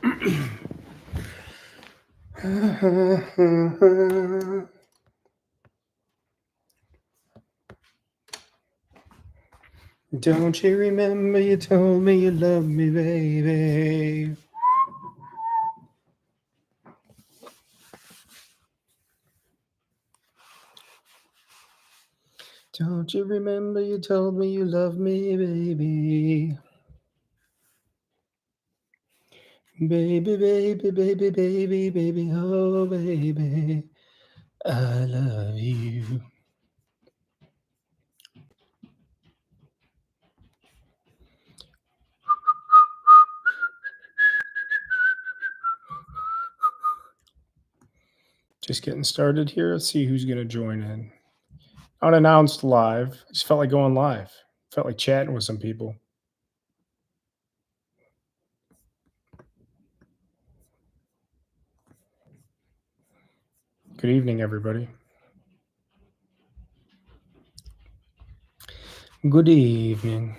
Don't you remember you told me you loved me, baby? Don't you remember you told me you loved me, baby? Baby, baby, baby, baby, baby, oh, baby, I love you. Just getting started here. Let's see who's going to join in. Unannounced live. Just felt like going live. Felt like chatting with some people. Good evening, everybody. Good evening.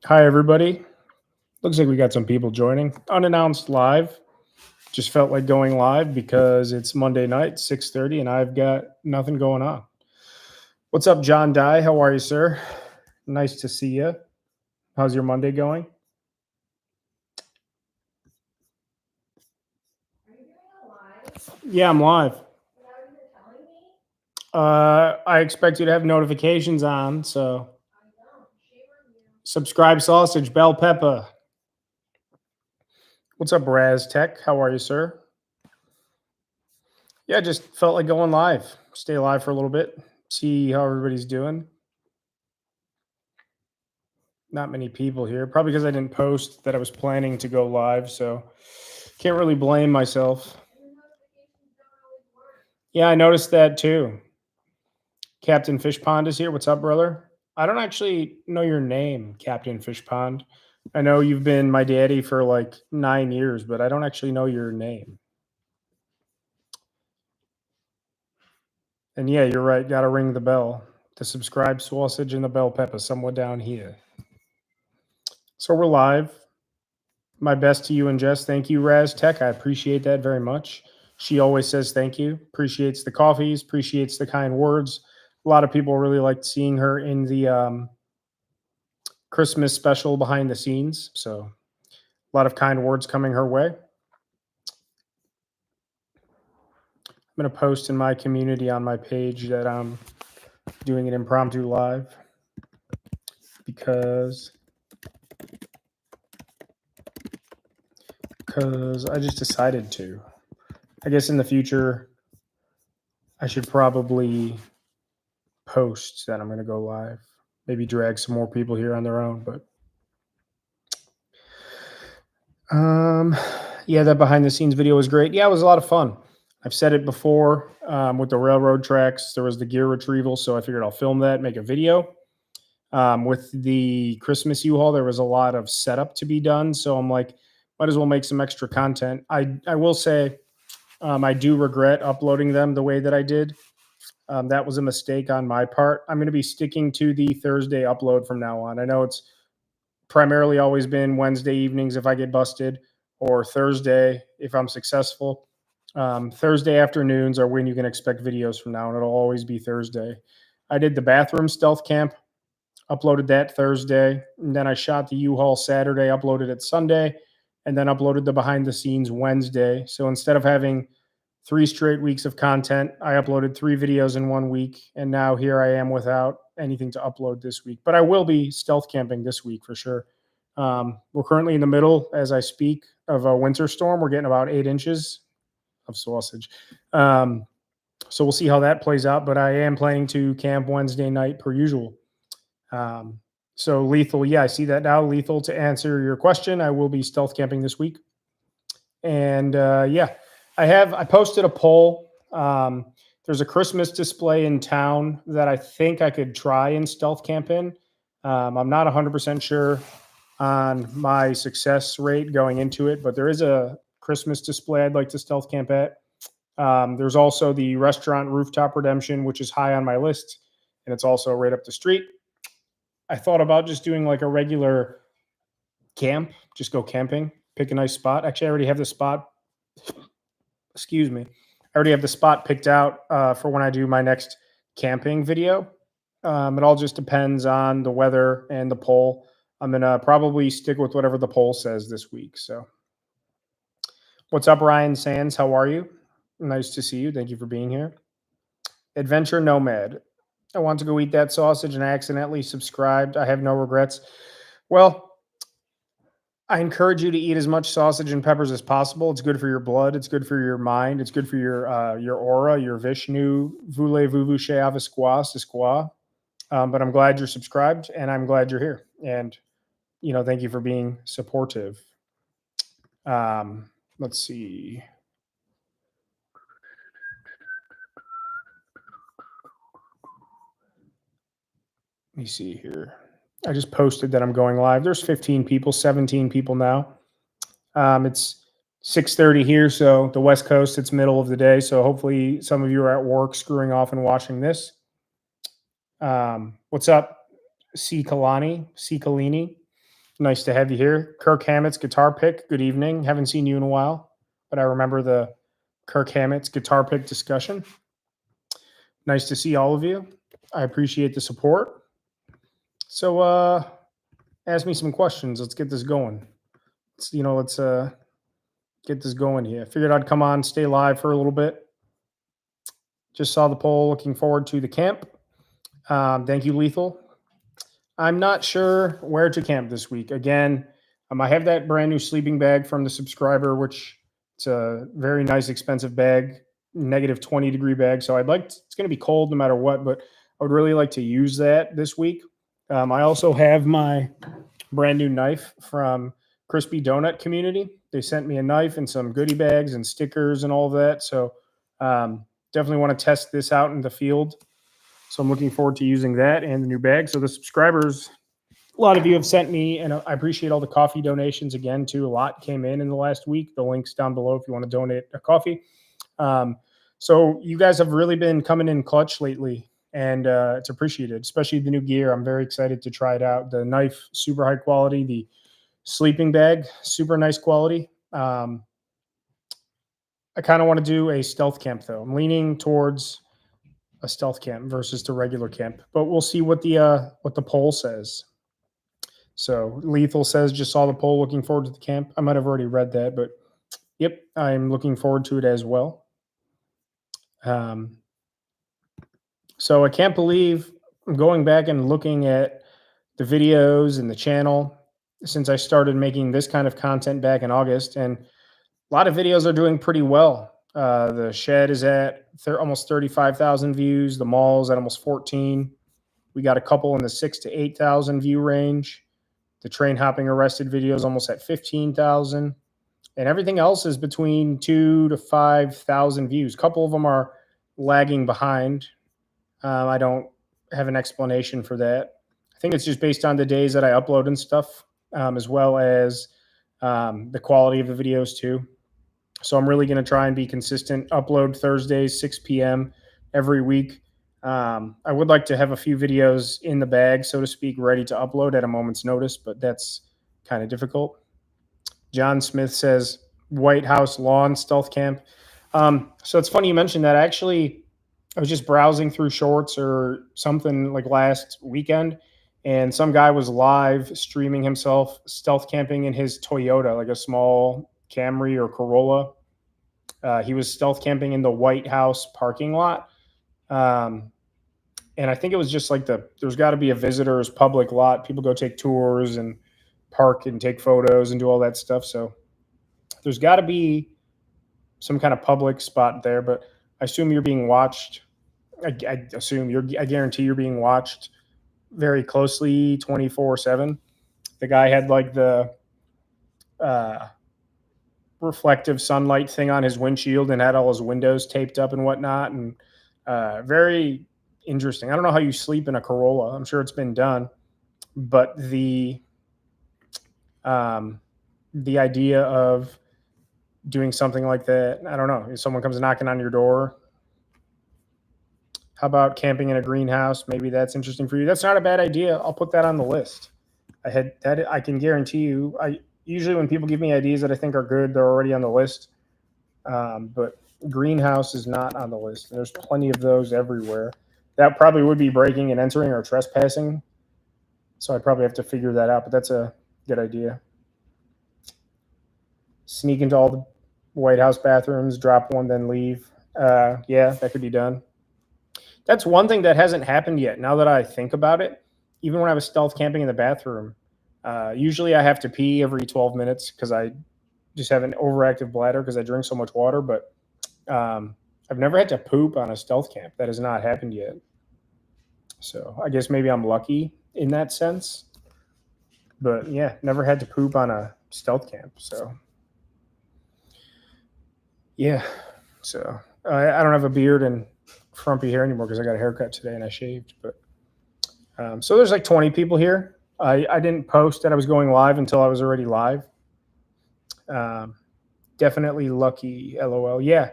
Hi, everybody. Looks like we got some people joining. Unannounced live. Just felt like going live because it's Monday night, 6:30, and I've got nothing going on. What's up, John Dye? How are you, sir? Nice to see you. How's your Monday going? Yeah, I'm live. I expect you to have notifications on, so subscribe, sausage, bell pepper. What's up, Raz Tech? How are you, sir? Yeah, just felt like going live. Stay live for a little bit, see how everybody's doing. Not many people here, probably because I didn't post that I was planning to go live, so can't really blame myself. Yeah, I noticed that too. Captain Fish Pond is here. What's up, brother? I don't actually know your name, Captain Fish Pond. I know you've been my daddy for like 9 years, but I don't actually know your name. And yeah, you're right. Got to ring the bell. The subscribe sausage and the bell pepper somewhere down here. So we're live. My best to you and Jess. Thank you, Raz Tech. I appreciate that very much. She always says thank you. Appreciates the coffees. Appreciates the kind words. A lot of people really liked seeing her in the Christmas special behind the scenes. So a lot of kind words coming her way. I'm going to post in my community on my page that I'm doing an impromptu live because I just decided to. I guess in the future, I should probably post that I'm going to go live. Maybe drag some more people here on their own, but yeah, that behind the scenes video was great. Yeah, it was a lot of fun. I've said it before with the railroad tracks. There was the gear retrieval, so I figured I'll film that, make a video. With the Christmas U-Haul, there was a lot of setup to be done, so I'm like, might as well make some extra content. I will say, I do regret uploading them the way that I did. That was a mistake on my part. I'm going to be sticking to the Thursday upload from now on. I know it's primarily always been Wednesday evenings if I get busted, or Thursday if I'm successful. Thursday afternoons are when you can expect videos from now, and it'll always be Thursday. I did the bathroom stealth camp, uploaded that Thursday, and then I shot the U-Haul Saturday, uploaded it Sunday, and then uploaded the behind the scenes Wednesday. So instead of having 3 straight weeks of content, I uploaded 3 videos in 1 week, and now here I am without anything to upload this week. But I will be stealth camping this week for sure. We're currently in the middle, as I speak, of a winter storm. We're getting about 8 inches of sausage. So we'll see how that plays out, but I am planning to camp Wednesday night per usual. So Lethal, yeah, I see that now. Lethal, to answer your question, I will be stealth camping this week. And yeah, I posted a poll. There's a Christmas display in town that I think I could try and stealth camp in. I'm not 100% sure on my success rate going into it, but there is a Christmas display I'd like to stealth camp at. There's also the restaurant Rooftop Redemption, which is high on my list, and it's also right up the street. I thought about just doing like a regular camp, just go camping, pick a nice spot. Actually, I already have the spot. Excuse me. I already have the spot picked out for when I do my next camping video. It all just depends on the weather and the poll. I'm gonna probably stick with whatever the poll says this week. So, what's up, Ryan Sands? How are you? Nice to see you. Thank you for being here. Adventure Nomad. I want to go eat that sausage and I accidentally subscribed. I have no regrets. Well, I encourage you to eat as much sausage and peppers as possible. It's good for your blood. It's good for your mind. It's good for your aura, your Vishnu, voulez-vous coucher avec squaw, c'est squaw. But I'm glad you're subscribed and I'm glad you're here. And, thank you for being supportive. Let's see. Let me see here. I just posted that I'm going live. There's 15 people, 17 people now. It's 6:30 here, so the West Coast, it's middle of the day. So hopefully some of you are at work screwing off and watching this. What's up, C. Kalini? Nice to have you here. Kirk Hammett's guitar pick. Good evening. Haven't seen you in a while, but I remember the Kirk Hammett's guitar pick discussion. Nice to see all of you. I appreciate the support. So ask me some questions. Let's get this going. Let's get this going here. I figured I'd come on, stay live for a little bit. Just saw the poll. Looking forward to the camp. Thank you, Lethal. I'm not sure where to camp this week. Again, I have that brand new sleeping bag from the subscriber, which it's a very nice, expensive bag, negative 20-degree bag. So it's going to be cold no matter what, but I would really like to use that this week. I also have my brand new knife from Crispy Donut Community. They sent me a knife and some goodie bags and stickers and all of that. So definitely want to test this out in the field. So I'm looking forward to using that and the new bag. So the subscribers, a lot of you have sent me, and I appreciate all the coffee donations again, too. A lot came in the last week. The link's down below if you want to donate a coffee. So you guys have really been coming in clutch lately, and it's appreciated, especially the new gear. I'm very excited to try it out. The knife, super high quality. The sleeping bag, super nice quality. I kind of want to do a stealth camp, though. I'm leaning towards a stealth camp versus the regular camp, but we'll see what the poll says. So Lethal says, just saw the poll, looking forward to the camp. I might have already read that, but yep, I'm looking forward to it as well. So I can't believe I'm going back and looking at the videos and the channel since I started making this kind of content back in August, and a lot of videos are doing pretty well. The shed is at almost 35,000 views. The mall's at almost 14. We got a couple in the 6,000 to 8,000 view range. The train hopping arrested video is almost at 15,000. And everything else is between 2,000 to 5,000 views. A couple of them are lagging behind. I don't have an explanation for that. I think it's just based on the days that I upload and stuff, as well as the quality of the videos too. So I'm really going to try and be consistent. Upload Thursdays, 6 p.m. every week. I would like to have a few videos in the bag, so to speak, ready to upload at a moment's notice, but that's kind of difficult. John Smith says, White House lawn stealth camp. So it's funny you mentioned that. Actually, I was just browsing through shorts or something like last weekend, and some guy was live streaming himself stealth camping in his Toyota, like a small Camry or Corolla. He was stealth camping in the White House parking lot. And I think it was just like there's got to be a visitor's public lot. People go take tours and park and take photos and do all that stuff. So there's got to be some kind of public spot there, but I assume you're being watched. I guarantee you're being watched very closely 24/7. The guy had like the reflective sunlight thing on his windshield and had all his windows taped up and whatnot. And very interesting. I don't know how you sleep in a Corolla. I'm sure it's been done, but the idea of doing something like that, I don't know. If someone comes knocking on your door, how about camping in a greenhouse? Maybe that's interesting for you. That's not a bad idea. I'll put that on the list. I can guarantee you. I usually when people give me ideas that I think are good, they're already on the list. But greenhouse is not on the list. There's plenty of those everywhere. That probably would be breaking and entering or trespassing. So I'd probably have to figure that out. But that's a good idea. Sneak into all the White House bathrooms, drop one, then leave. Yeah, that could be done. That's one thing that hasn't happened yet. Now that I think about it, even when I was stealth camping in the bathroom, usually I have to pee every 12 minutes because I just have an overactive bladder because I drink so much water. But I've never had to poop on a stealth camp. That has not happened yet. So I guess maybe I'm lucky in that sense. But yeah, never had to poop on a stealth camp. So yeah, so I don't have a beard and frumpy hair anymore because I got a haircut today and I shaved. But so there's like 20 people here. I didn't post that I was going live until I was already live. Definitely lucky, LOL. Yeah.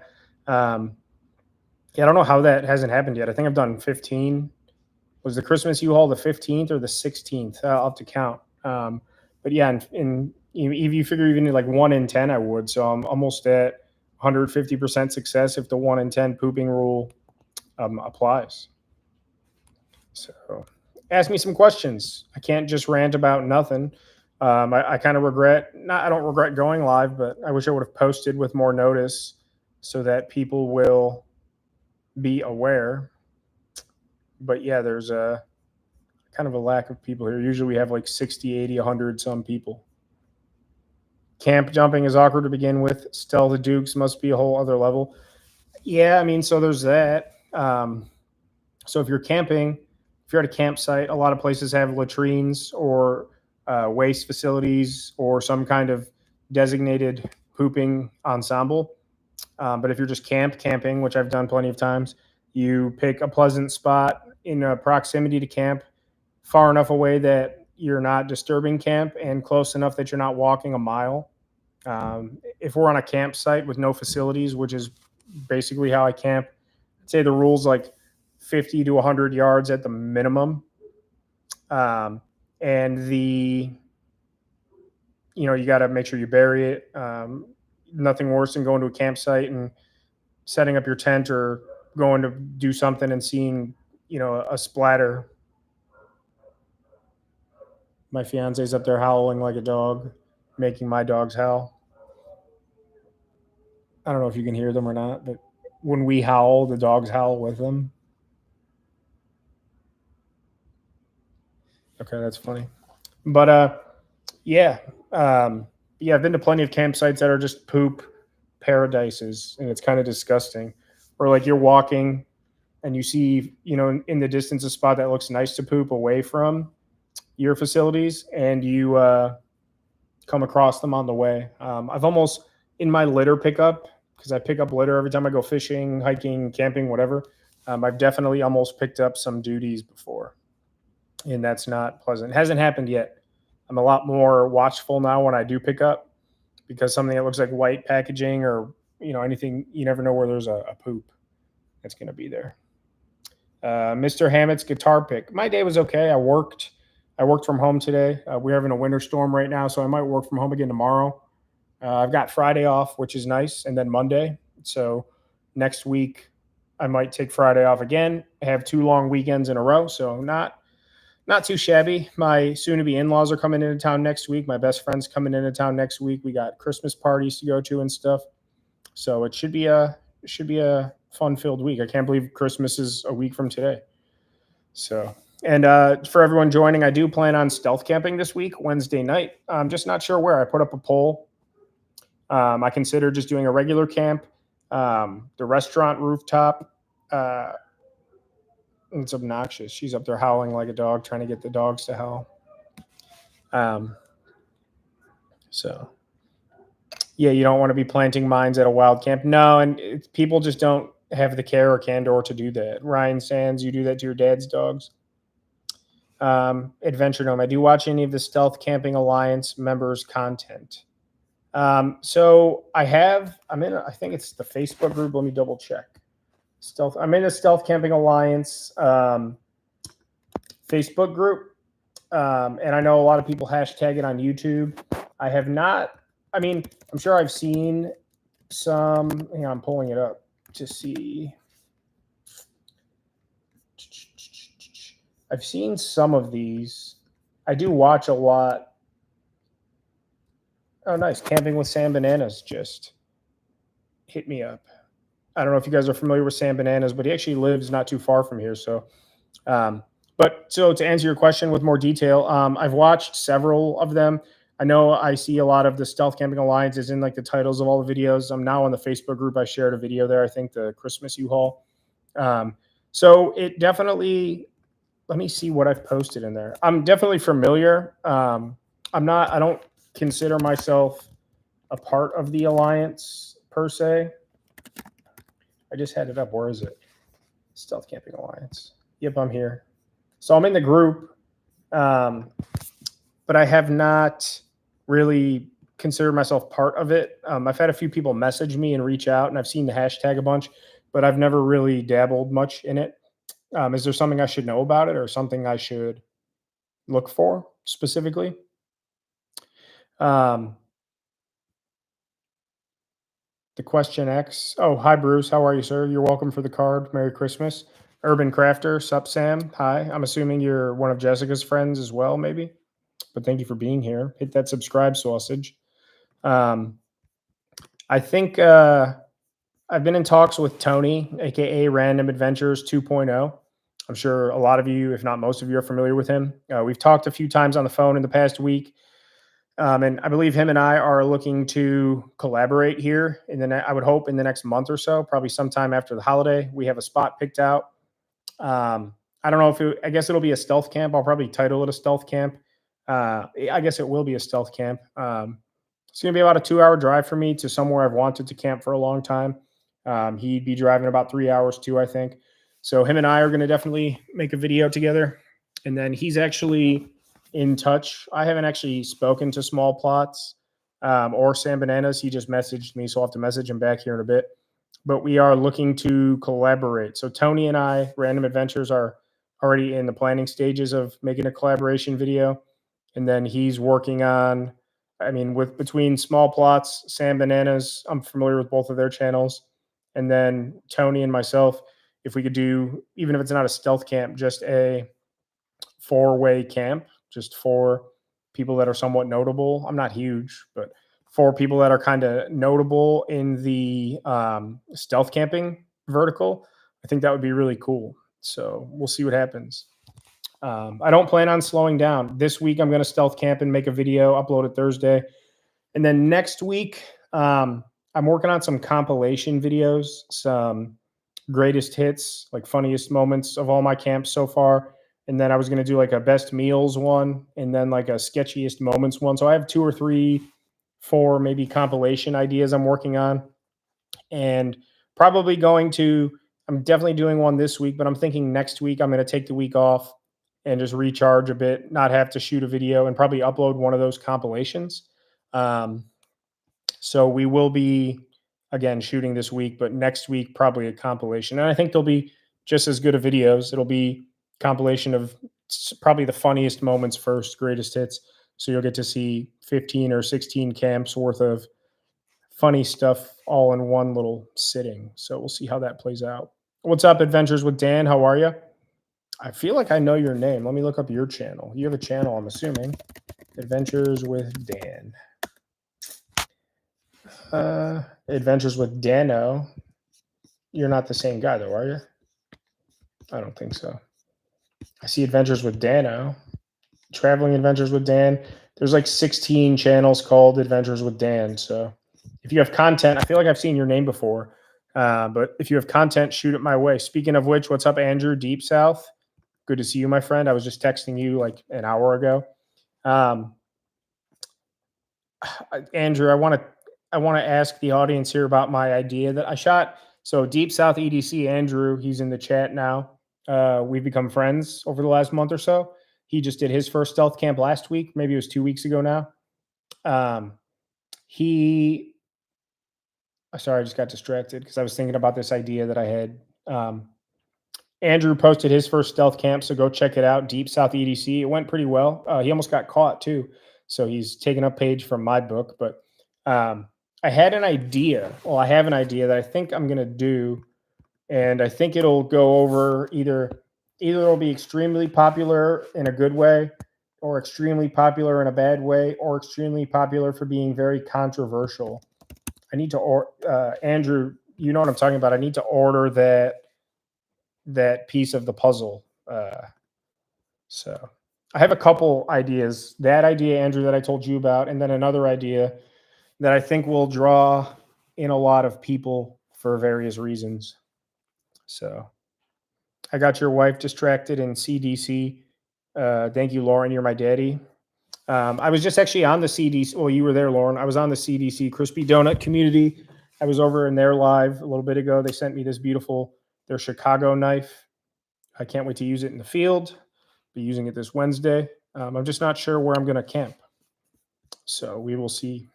Yeah, I don't know how that hasn't happened yet. I think I've done 15. Was the Christmas U-Haul the 15th or the 16th? I'll have to count. But yeah, if you figure even like 1 in 10, I would. So I'm almost at 150% success if the 1 in 10 pooping rule applies. So ask me some questions. I can't just rant about nothing. I kind of I don't regret going live, but I wish I would have posted with more notice so that people will be aware. But yeah, there's a kind of a lack of people here. Usually we have like 60, 80, 100 some people. Camp jumping is awkward to begin with. Stealth Dukes must be a whole other level. Yeah, I mean, so there's that. So if you're camping, if you're at a campsite, a lot of places have latrines or waste facilities or some kind of designated pooping ensemble. But if you're just camping, which I've done plenty of times, you pick a pleasant spot in proximity to camp, far enough away that you're not disturbing camp and close enough that you're not walking a mile. If we're on a campsite with no facilities, which is basically how I camp, I'd say the rule's like 50 to 100 yards at the minimum. And you got to make sure you bury it. Nothing worse than going to a campsite and setting up your tent or going to do something and seeing, a splatter. My fiance's up there howling like a dog, making my dogs howl. I don't know if you can hear them or not, but when we howl, the dogs howl with them. Okay, that's funny. But yeah. Yeah, I've been to plenty of campsites that are just poop paradises, and it's kind of disgusting. Or like you're walking and you see, in the distance a spot that looks nice to poop away from your facilities, and you come across them on the way. I've almost, in my litter pickup, because I pick up litter every time I go fishing, hiking, camping, whatever, I've definitely almost picked up some duties before, and that's not pleasant. It hasn't happened yet. I'm a lot more watchful now when I do pick up, because something that looks like white packaging or anything, you never know where there's a poop that's going to be there. Mr. Hammett's guitar pick. My day was okay. I worked from home today. We're having a winter storm right now, so I might work from home again tomorrow. I've got Friday off, which is nice, and then Monday. So next week I might take Friday off again. I have 2 long weekends in a row, so not too shabby. My soon-to-be in-laws are coming into town next week. My best friend's coming into town next week. We got Christmas parties to go to and stuff. So it should be a fun-filled week. I can't believe Christmas is a week from today. So, and for everyone joining, I do plan on stealth camping this week, Wednesday night. I'm just not sure where. I put up a poll. I consider just doing a regular camp, the restaurant rooftop. It's obnoxious. She's up there howling like a dog, trying to get the dogs to howl. So, yeah, you don't want to be planting mines at a wild camp. No, and people just don't have the care or candor to do that. Ryan Sands, you do that to your dad's dogs. Adventure Gnome, I do watch any of the Stealth Camping Alliance members' content. So I think it's the Facebook group. Let me double check. I'm in a Stealth Camping Alliance Facebook group. and I know a lot of people hashtag it on YouTube. I have not. I mean, I'm sure I've seen some. Hang on, I'm pulling it up to see. I've seen some of these. I do watch a lot. Oh, nice. Camping with Sam Bananas just hit me up. I don't know if you guys are familiar with Sam Bananas, but he actually lives not too far from here. But so to answer your question with more detail, I've watched several of them. I know I see a lot of the Stealth Camping Alliance is in like the titles of all the videos. I'm now on the Facebook group. I shared a video there. I think the Christmas U-Haul. So it definitely. Let me see what I've posted in there. I'm definitely familiar. I'm not. I don't consider myself a part of the alliance per se. I just had it up. Where is it? Stealth Camping Alliance. Yep, I'm here. So I'm in the group, but I have not really considered myself part of it. I've had a few people message me and reach out, and I've seen the hashtag a bunch, but I've never really dabbled much in it. Is there something I should know about it or something I should look for specifically? Um, the question X. Oh, hi, Bruce. How are you, sir? You're welcome for the card. Merry Christmas. Urban Crafter. Sup, Sam. Hi. I'm assuming you're one of Jessica's friends as well, maybe. But thank you for being here. Hit that subscribe sausage. Um, I think I've been in talks with Tony, aka Random Adventures 2.0. I'm sure a lot of you, if not most of you, are familiar with him. We've talked a few times on the phone in the past week, and I believe him and I are looking to collaborate here. I would hope in the next month or so, probably sometime after the holiday. We have a spot picked out. I don't know if I guess it'll be a stealth camp. I'll probably title it a stealth camp. I guess it will be a stealth camp. It's going to be about a 2-hour drive for me to somewhere I've wanted to camp for a long time. He'd be driving about 3 hours too, I think. So him and I are going to definitely make a video together. And then he's actually in touch. I haven't actually spoken to Small Plots or Sam Bananas. He just messaged me, so I'll have to message him back here in a bit. But we are looking to collaborate. So Tony and I, Random Adventures, are already in the planning stages of making a collaboration video. And then he's working on, I mean, with between Small Plots, Sam Bananas, I'm familiar with both of their channels. And then Tony and myself, if we could do, even if it's not a stealth camp, just a 4-way camp, just for people that are somewhat notable. I'm not huge, but for people that are kind of notable in the stealth camping vertical, I think that would be really cool. So we'll see what happens. I don't plan on slowing down. This week, I'm going to stealth camp and make a video, upload it Thursday. And then next week, I'm working on some compilation videos, some greatest hits, like funniest moments of all my camps so far. And then I was going to do like a best meals one and then like a sketchiest moments one. So I have 2 or 3, 4 maybe compilation ideas I'm working on. And probably I'm definitely doing one this week, but I'm thinking next week I'm going to take the week off and just recharge a bit, not have to shoot a video and probably upload one of those compilations. So we will be again shooting this week, but next week probably a compilation. And I think they'll be just as good of videos. It'll be compilation of probably the funniest moments first, greatest hits. So you'll get to see 15 or 16 camps worth of funny stuff all in one little sitting. So we'll see how that plays out. What's up, Adventures with Dan? How are you? I feel like I know your name. Let me look up your channel. You have a channel, I'm assuming. Adventures with Dan. Adventures with Dano. You're not the same guy, though, are you? I don't think so. I see Adventures with Dano. Traveling Adventures with Dan. There's like 16 channels called Adventures with Dan. So if you have content, I feel like I've seen your name before. But if you have content, shoot it my way. Speaking of which, what's up, Andrew? Deep South. Good to see you, my friend. I was just texting you like an hour ago. Andrew, I want to ask the audience here about my idea that I shot. So Deep South EDC, Andrew, he's in the chat now. We've become friends over the last month or so. He just did his first stealth camp last week. Maybe it was 2 weeks ago now. Sorry, I just got distracted because I was thinking about this idea that I had. Andrew posted his first stealth camp, so go check it out. Deep South EDC. It went pretty well. He almost got caught too, so he's taken a page from my book. But I had an idea. Well, I have an idea that I think I'm gonna do, and I think it'll go over either it'll be extremely popular in a good way, or extremely popular in a bad way, or extremely popular for being very controversial. I need to Andrew, you know what I'm talking about. I need to order that piece of the puzzle. So I have a couple ideas. That idea, Andrew, that I told you about, and then another idea that I think will draw in a lot of people for various reasons. So I got your wife distracted in CDC. Thank you, Lauren. You're my daddy. I was just actually on the CDC. Well, you were there, Lauren. I was on the CDC Crispy Donut community. I was over in their live a little bit ago. They sent me this beautiful, their Chicago knife. I can't wait to use it in the field. Be using it this Wednesday. I'm just not sure where I'm going to camp. So we will see.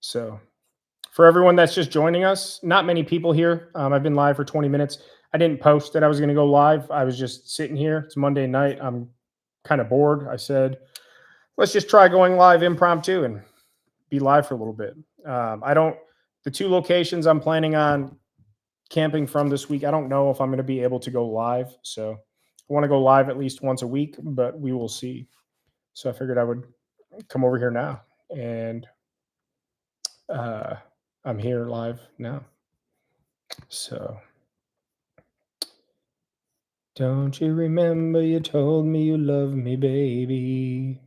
So for everyone that's just joining us, not many people here. I've been live for 20 minutes. I didn't post that I was going to go live. I was just sitting here. It's Monday night. I'm kind of bored. I said, let's just try going live impromptu and be live for a little bit. The two locations I'm planning on camping from this week, I don't know if I'm going to be able to go live. So I want to go live at least once a week, but we will see. So I figured I would come over here now, and I'm here live now. So don't you remember you told me you love me, baby?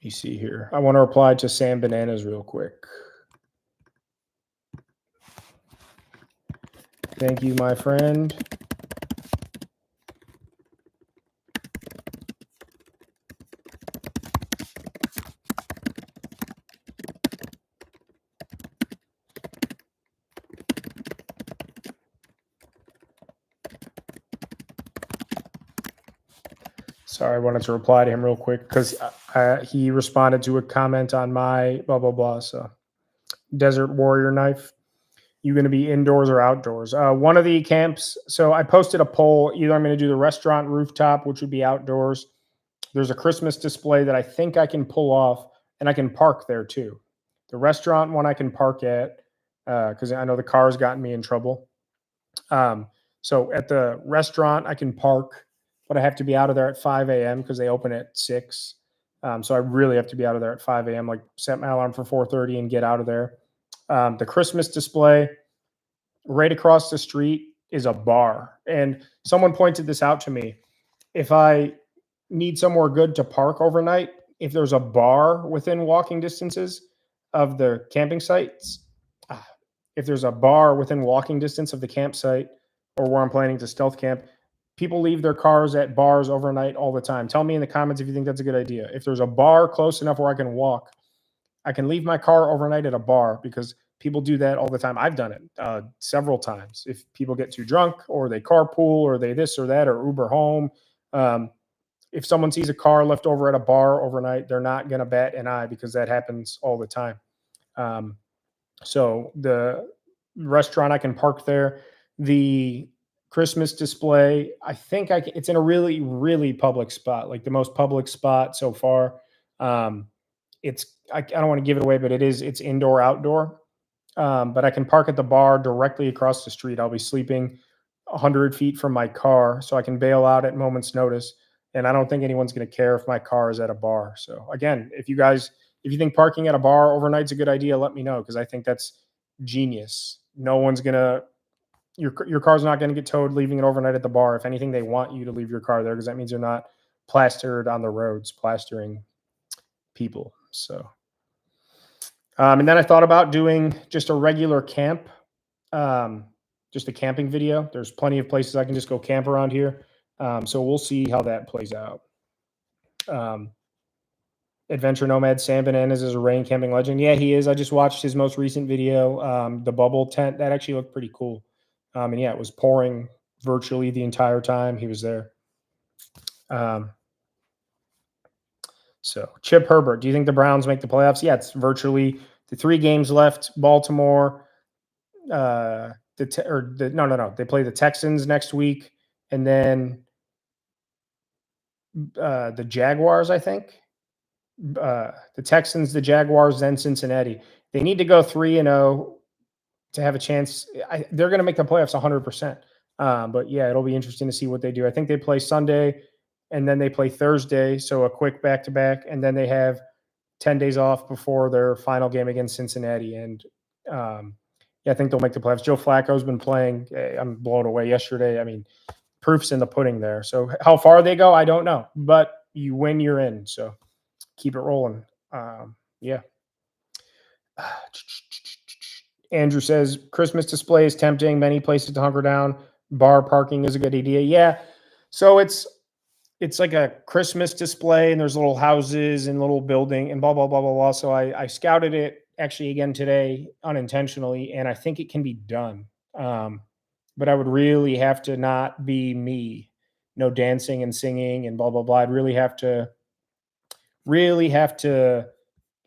You see here. I want to reply to Sam Bananas real quick. Thank you, my friend. Sorry, I wanted to reply to him real quick because he responded to a comment on my blah, blah, blah. So, Desert Warrior Knife. You going to be indoors or outdoors? One of the camps. So, I posted a poll. Either I'm going to do the restaurant rooftop, which would be outdoors. There's a Christmas display that I think I can pull off, and I can park there too. The restaurant one I can park at because I know the car's gotten me in trouble. So, at the restaurant, I can park, but I have to be out of there at 5 a.m. because they open at 6. So I really have to be out of there at 5 a.m. Like set my alarm for 4:30 and get out of there. The Christmas display right across the street is a bar, and someone pointed this out to me. If I need somewhere good to park overnight, if there's a bar within walking distances of the camping sites, if there's a bar within walking distance of the campsite or where I'm planning to stealth camp, people leave their cars at bars overnight all the time. Tell me in the comments if you think that's a good idea. If there's a bar close enough where I can walk, I can leave my car overnight at a bar because people do that all the time. I've done it several times. If people get too drunk or they carpool or they this or that or Uber home, if someone sees a car left over at a bar overnight, they're not going to bat an eye because that happens all the time. So the restaurant, I can park there. The Christmas display, I think it's in a really, really public spot, like the most public spot so far. I don't want to give it away, but it's indoor, outdoor. But I can park at the bar directly across the street. I'll be sleeping 100 feet from my car, so I can bail out at moment's notice. And I don't think anyone's going to care if my car is at a bar. So again, if you think parking at a bar overnight's a good idea, let me know because I think that's genius. No one's going to your car's not going to get towed leaving it overnight at the bar. If anything, they want you to leave your car there because that means they're not plastered on the roads, plastering people. So, and then I thought about doing just a regular camp, just a camping video. There's plenty of places I can just go camp around here. So we'll see how that plays out. Adventure Nomad Sam Bananas is a rain camping legend. Yeah, he is. I just watched his most recent video, the bubble tent. That actually looked pretty cool. And yeah, it was pouring virtually the entire time he was there. So Chip Herbert, do you think the Browns make the playoffs? Yeah, it's virtually the 3 games left. Baltimore, They play the Texans next week, and then the Jaguars, I think. The Texans, the Jaguars, then Cincinnati. They need to go 3-0 to have a chance. They're going to make the playoffs 100%. But yeah, it'll be interesting to see what they do. I think they play Sunday and then they play Thursday. So a quick back to back. And then they have 10 days off before their final game against Cincinnati. And yeah, I think they'll make the playoffs. Joe Flacco's been playing. I'm blown away yesterday. I mean, proof's in the pudding there. So how far they go, I don't know. But you win, you're in. So keep it rolling. Yeah. Andrew says Christmas display is tempting. Many places to hunker down. Bar parking is a good idea. Yeah. So it's like a Christmas display, and there's little houses and little building and blah blah blah blah blah. So I scouted it actually again today unintentionally, and I think it can be done. But I would really have to not be me. No dancing and singing and blah blah blah. I'd really have to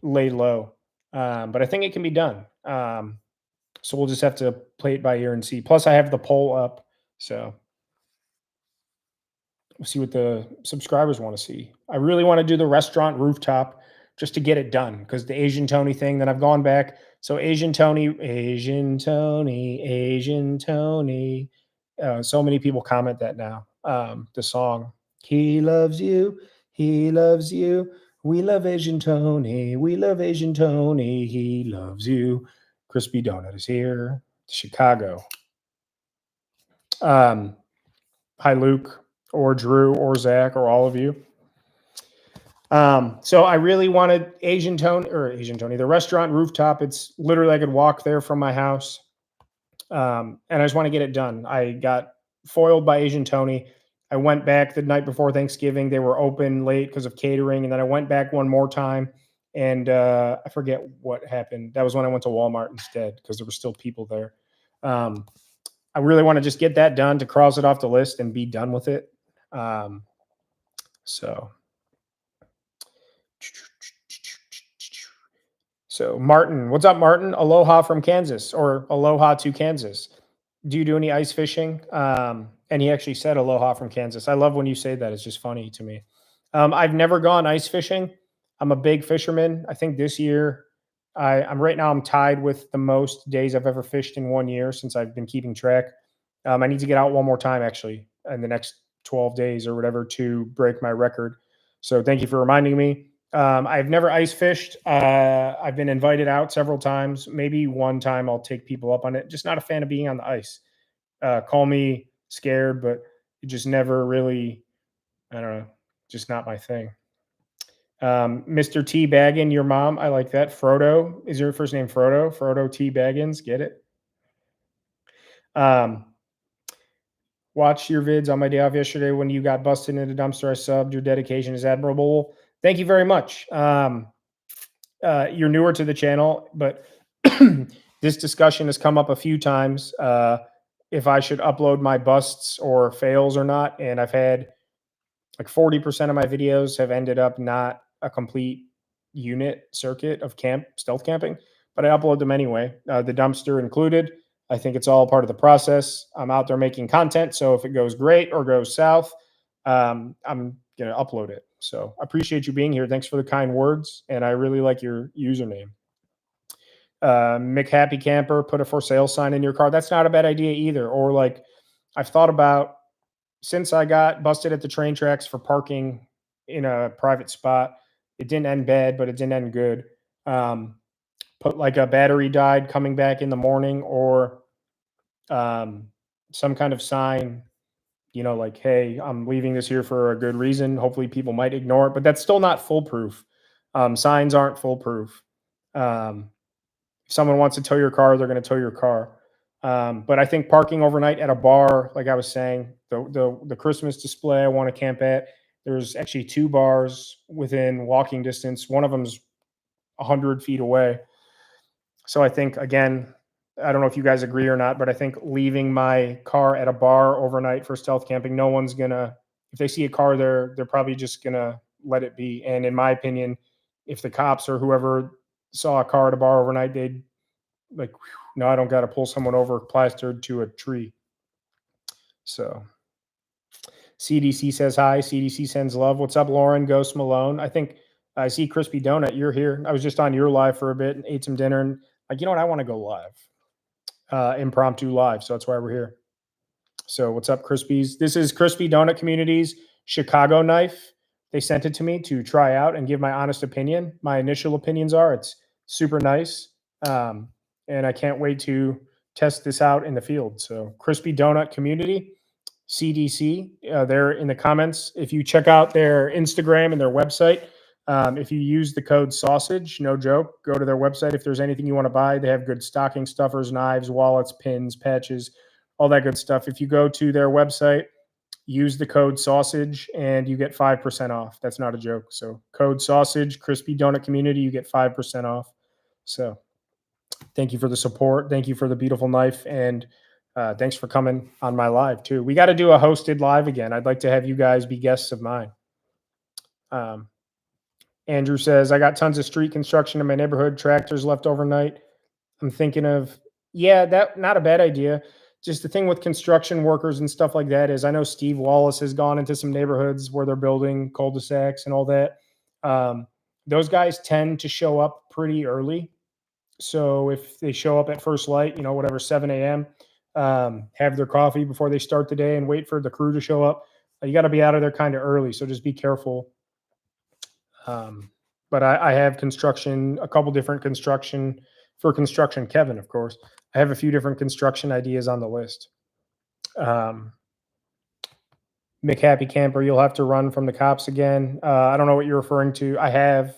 lay low. But I think it can be done. So we'll just have to play it by ear and see. Plus, I have the poll up, so we'll see what the subscribers want to see. I really want to do the restaurant rooftop just to get it done, because the Asian Tony thing, then I've gone back. So Asian Tony. So many people comment that now. The song, he loves you, we love Asian Tony, he loves you. Crispy Donut is here. Chicago. Hi, Luke, or Drew, or Zach, or all of you. So I really wanted Asian Tony, the restaurant rooftop. It's literally, I could walk there from my house. And I just want to get it done. I got foiled by Asian Tony. I went back the night before Thanksgiving. They were open late because of catering. And then I went back one more time. And I forget what happened. That was when I went to Walmart instead, because there were still people there. I really want to just get that done, to cross it off the list and be done with it. So Martin, what's up, Martin? Aloha from Kansas, or aloha to Kansas. Do you do any ice fishing? And he actually said aloha from Kansas. I love when you say that. It's just funny to me. I've never gone ice fishing. I'm a big fisherman. I think this year I'm right now, I'm tied with the most days I've ever fished in 1 year since I've been keeping track. I need to get out one more time actually in the next 12 days or whatever to break my record. So thank you for reminding me. I've never ice fished. I've been invited out several times. Maybe one time I'll take people up on it. Just not a fan of being on the ice. Call me scared, but it just never really, I don't know, just not my thing. Mr. T Baggin, your mom, I like that. Frodo, is your first name Frodo? Frodo T Baggins, get it? Watched your vids on my day off yesterday when you got busted in a dumpster. I subbed. Your dedication is admirable. Thank you very much. You're newer to the channel, but this discussion has come up a few times. If I should upload my busts or fails or not. And I've had like 40% of my videos have ended up not a complete unit circuit of stealth camping, but I upload them anyway, the dumpster included. I think it's all part of the process. I'm out there making content. So if it goes great or goes south, I'm going to upload it. So I appreciate you being here. Thanks for the kind words. And I really like your username. Mick Happy Camper, put a for sale sign in your car. That's not a bad idea either. Or like I've thought about, since I got busted at the train tracks for parking in a private spot, it didn't end bad, but it didn't end good. Put like a battery died coming back in the morning, or some kind of sign, like, hey, I'm leaving this here for a good reason. Hopefully people might ignore it, but that's still not foolproof. Signs aren't foolproof. If someone wants to tow your car, they're going to tow your car. But I think parking overnight at a bar, like I was saying, the Christmas display I want to camp at, there's actually 2 bars within walking distance. One of them's 100 feet away. So I think, again, I don't know if you guys agree or not, but I think leaving my car at a bar overnight for stealth camping, no one's gonna, if they see a car there, they're probably just gonna let it be. And in my opinion, if the cops or whoever saw a car at a bar overnight, they'd like, No, I don't got to pull someone over plastered to a tree. So CDC says hi. CDC sends love. What's up, Lauren? Ghost Malone. I think I see Crispy Donut. You're here. I was just on your live for a bit and ate some dinner. And like, you know what? I want to go live, impromptu live. So that's why we're here. So what's up, Crispies? This is Crispy Donut Community's Chicago knife. They sent it to me to try out and give my honest opinion. My initial opinions are it's super nice. And I can't wait to test this out in the field. So Crispy Donut Community, CDC, they're in the comments. If you check out their Instagram and their website, if you use the code sausage, no joke, go to their website. If there's anything you want to buy, they have good stocking stuffers, knives, wallets, pins, patches, all that good stuff. If you go to their website, use the code sausage and you get 5% off. That's not a joke. So code sausage, Crispy Donut Community, you get 5% off. So thank you for the support. Thank you for the beautiful knife. And thanks for coming on my live too. We got to do a hosted live again. I'd like to have you guys be guests of mine. Andrew says, I got tons of street construction in my neighborhood, tractors left overnight. I'm thinking of, that not a bad idea. Just the thing with construction workers and stuff like that is I know Steve Wallace has gone into some neighborhoods where they're building cul-de-sacs and all that. Those guys tend to show up pretty early. So if they show up at first light, whatever, 7 a.m., have their coffee before they start the day and wait for the crew to show up. You got to be out of there kind of early. So just be careful. But I have a couple different construction Kevin, of course. I have a few different construction ideas on the list. Mick Happy Camper, you'll have to run from the cops again. I don't know what you're referring to. I have,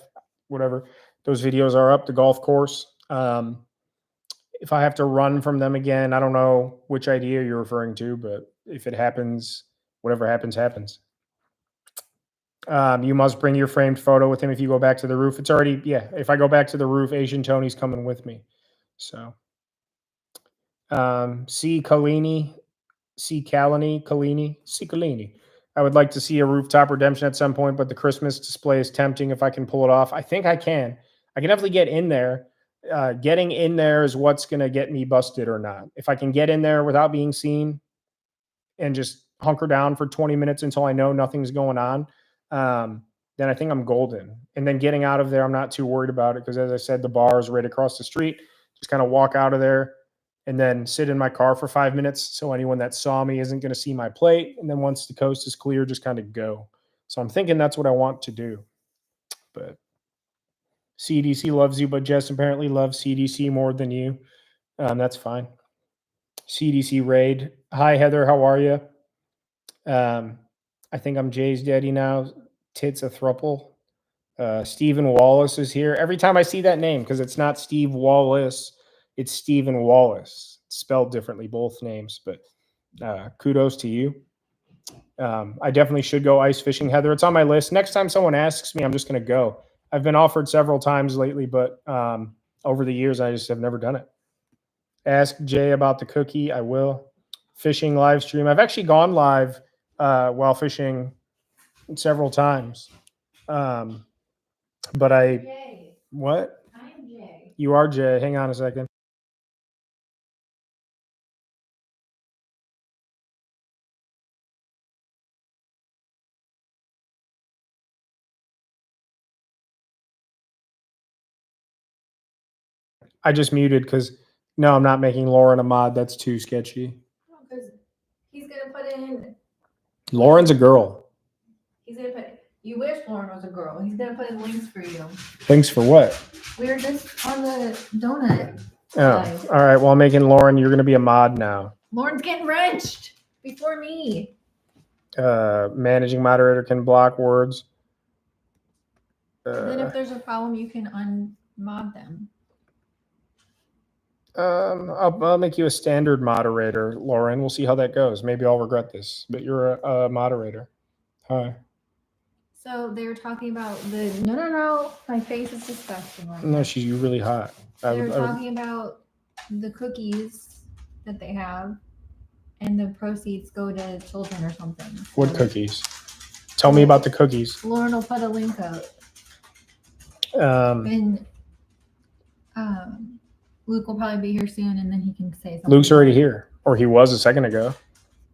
whatever. Those videos are up, the golf course. If I have to run from them again, I don't know which idea you're referring to, but if it happens, whatever happens, happens. You must bring your framed photo with him if you go back to the roof. It's already, if I go back to the roof, Asian Tony's coming with me. So, C. Collini. I would like to see a rooftop redemption at some point, but the Christmas display is tempting if I can pull it off. I think I can. I can definitely get in there. Getting in there is what's going to get me busted or not. If I can get in there without being seen and just hunker down for 20 minutes until I know nothing's going on, then I think I'm golden. And then getting out of there, I'm not too worried about it because, as I said, the bar is right across the street. Just kind of walk out of there and then sit in my car for 5 minutes so anyone that saw me isn't going to see my plate. And then once the coast is clear, just kind of go. So I'm thinking that's what I want to do. But CDC loves you, but Jess apparently loves CDC more than you. That's fine. CDC raid. Hi, Heather. How are you? I think I'm Jay's daddy now. Tits a thruple. Stephen Wallace is here. Every time I see that name, because it's not Steve Wallace, it's Stephen Wallace. It's spelled differently, both names, but kudos to you. I definitely should go ice fishing, Heather. It's on my list. Next time someone asks me, I'm just going to go. I've been offered several times lately, but over the years, I just have never done it. Ask Jay about the cookie. I will. Fishing live stream. I've actually gone live while fishing several times. But Jay. What? I'm Jay. You are Jay. Hang on a second. I just muted because no, I'm not making Lauren a mod. That's too sketchy. Because he's gonna put in. Lauren's a girl. He's gonna put. You wish Lauren was a girl. He's gonna put in links for you. Thanks for what? We were just on the donut. Oh, all right. Well, I'm making Lauren. You're going to be a mod now. Lauren's getting wrenched before me. Managing moderator can block words. And then if there's a problem, you can unmod them. I'll make you a standard moderator, Lauren. We'll see how that goes. Maybe I'll regret this, but you're a moderator. Hi. So they were talking about the no. My face is disgusting. Right No, you're really hot. They were talking about the cookies that they have, and the proceeds go to children or something. So what cookies? Tell me about the cookies. Lauren will put a link up. And Luke will probably be here soon, and then he can say something. Luke's already here, or he was a second ago.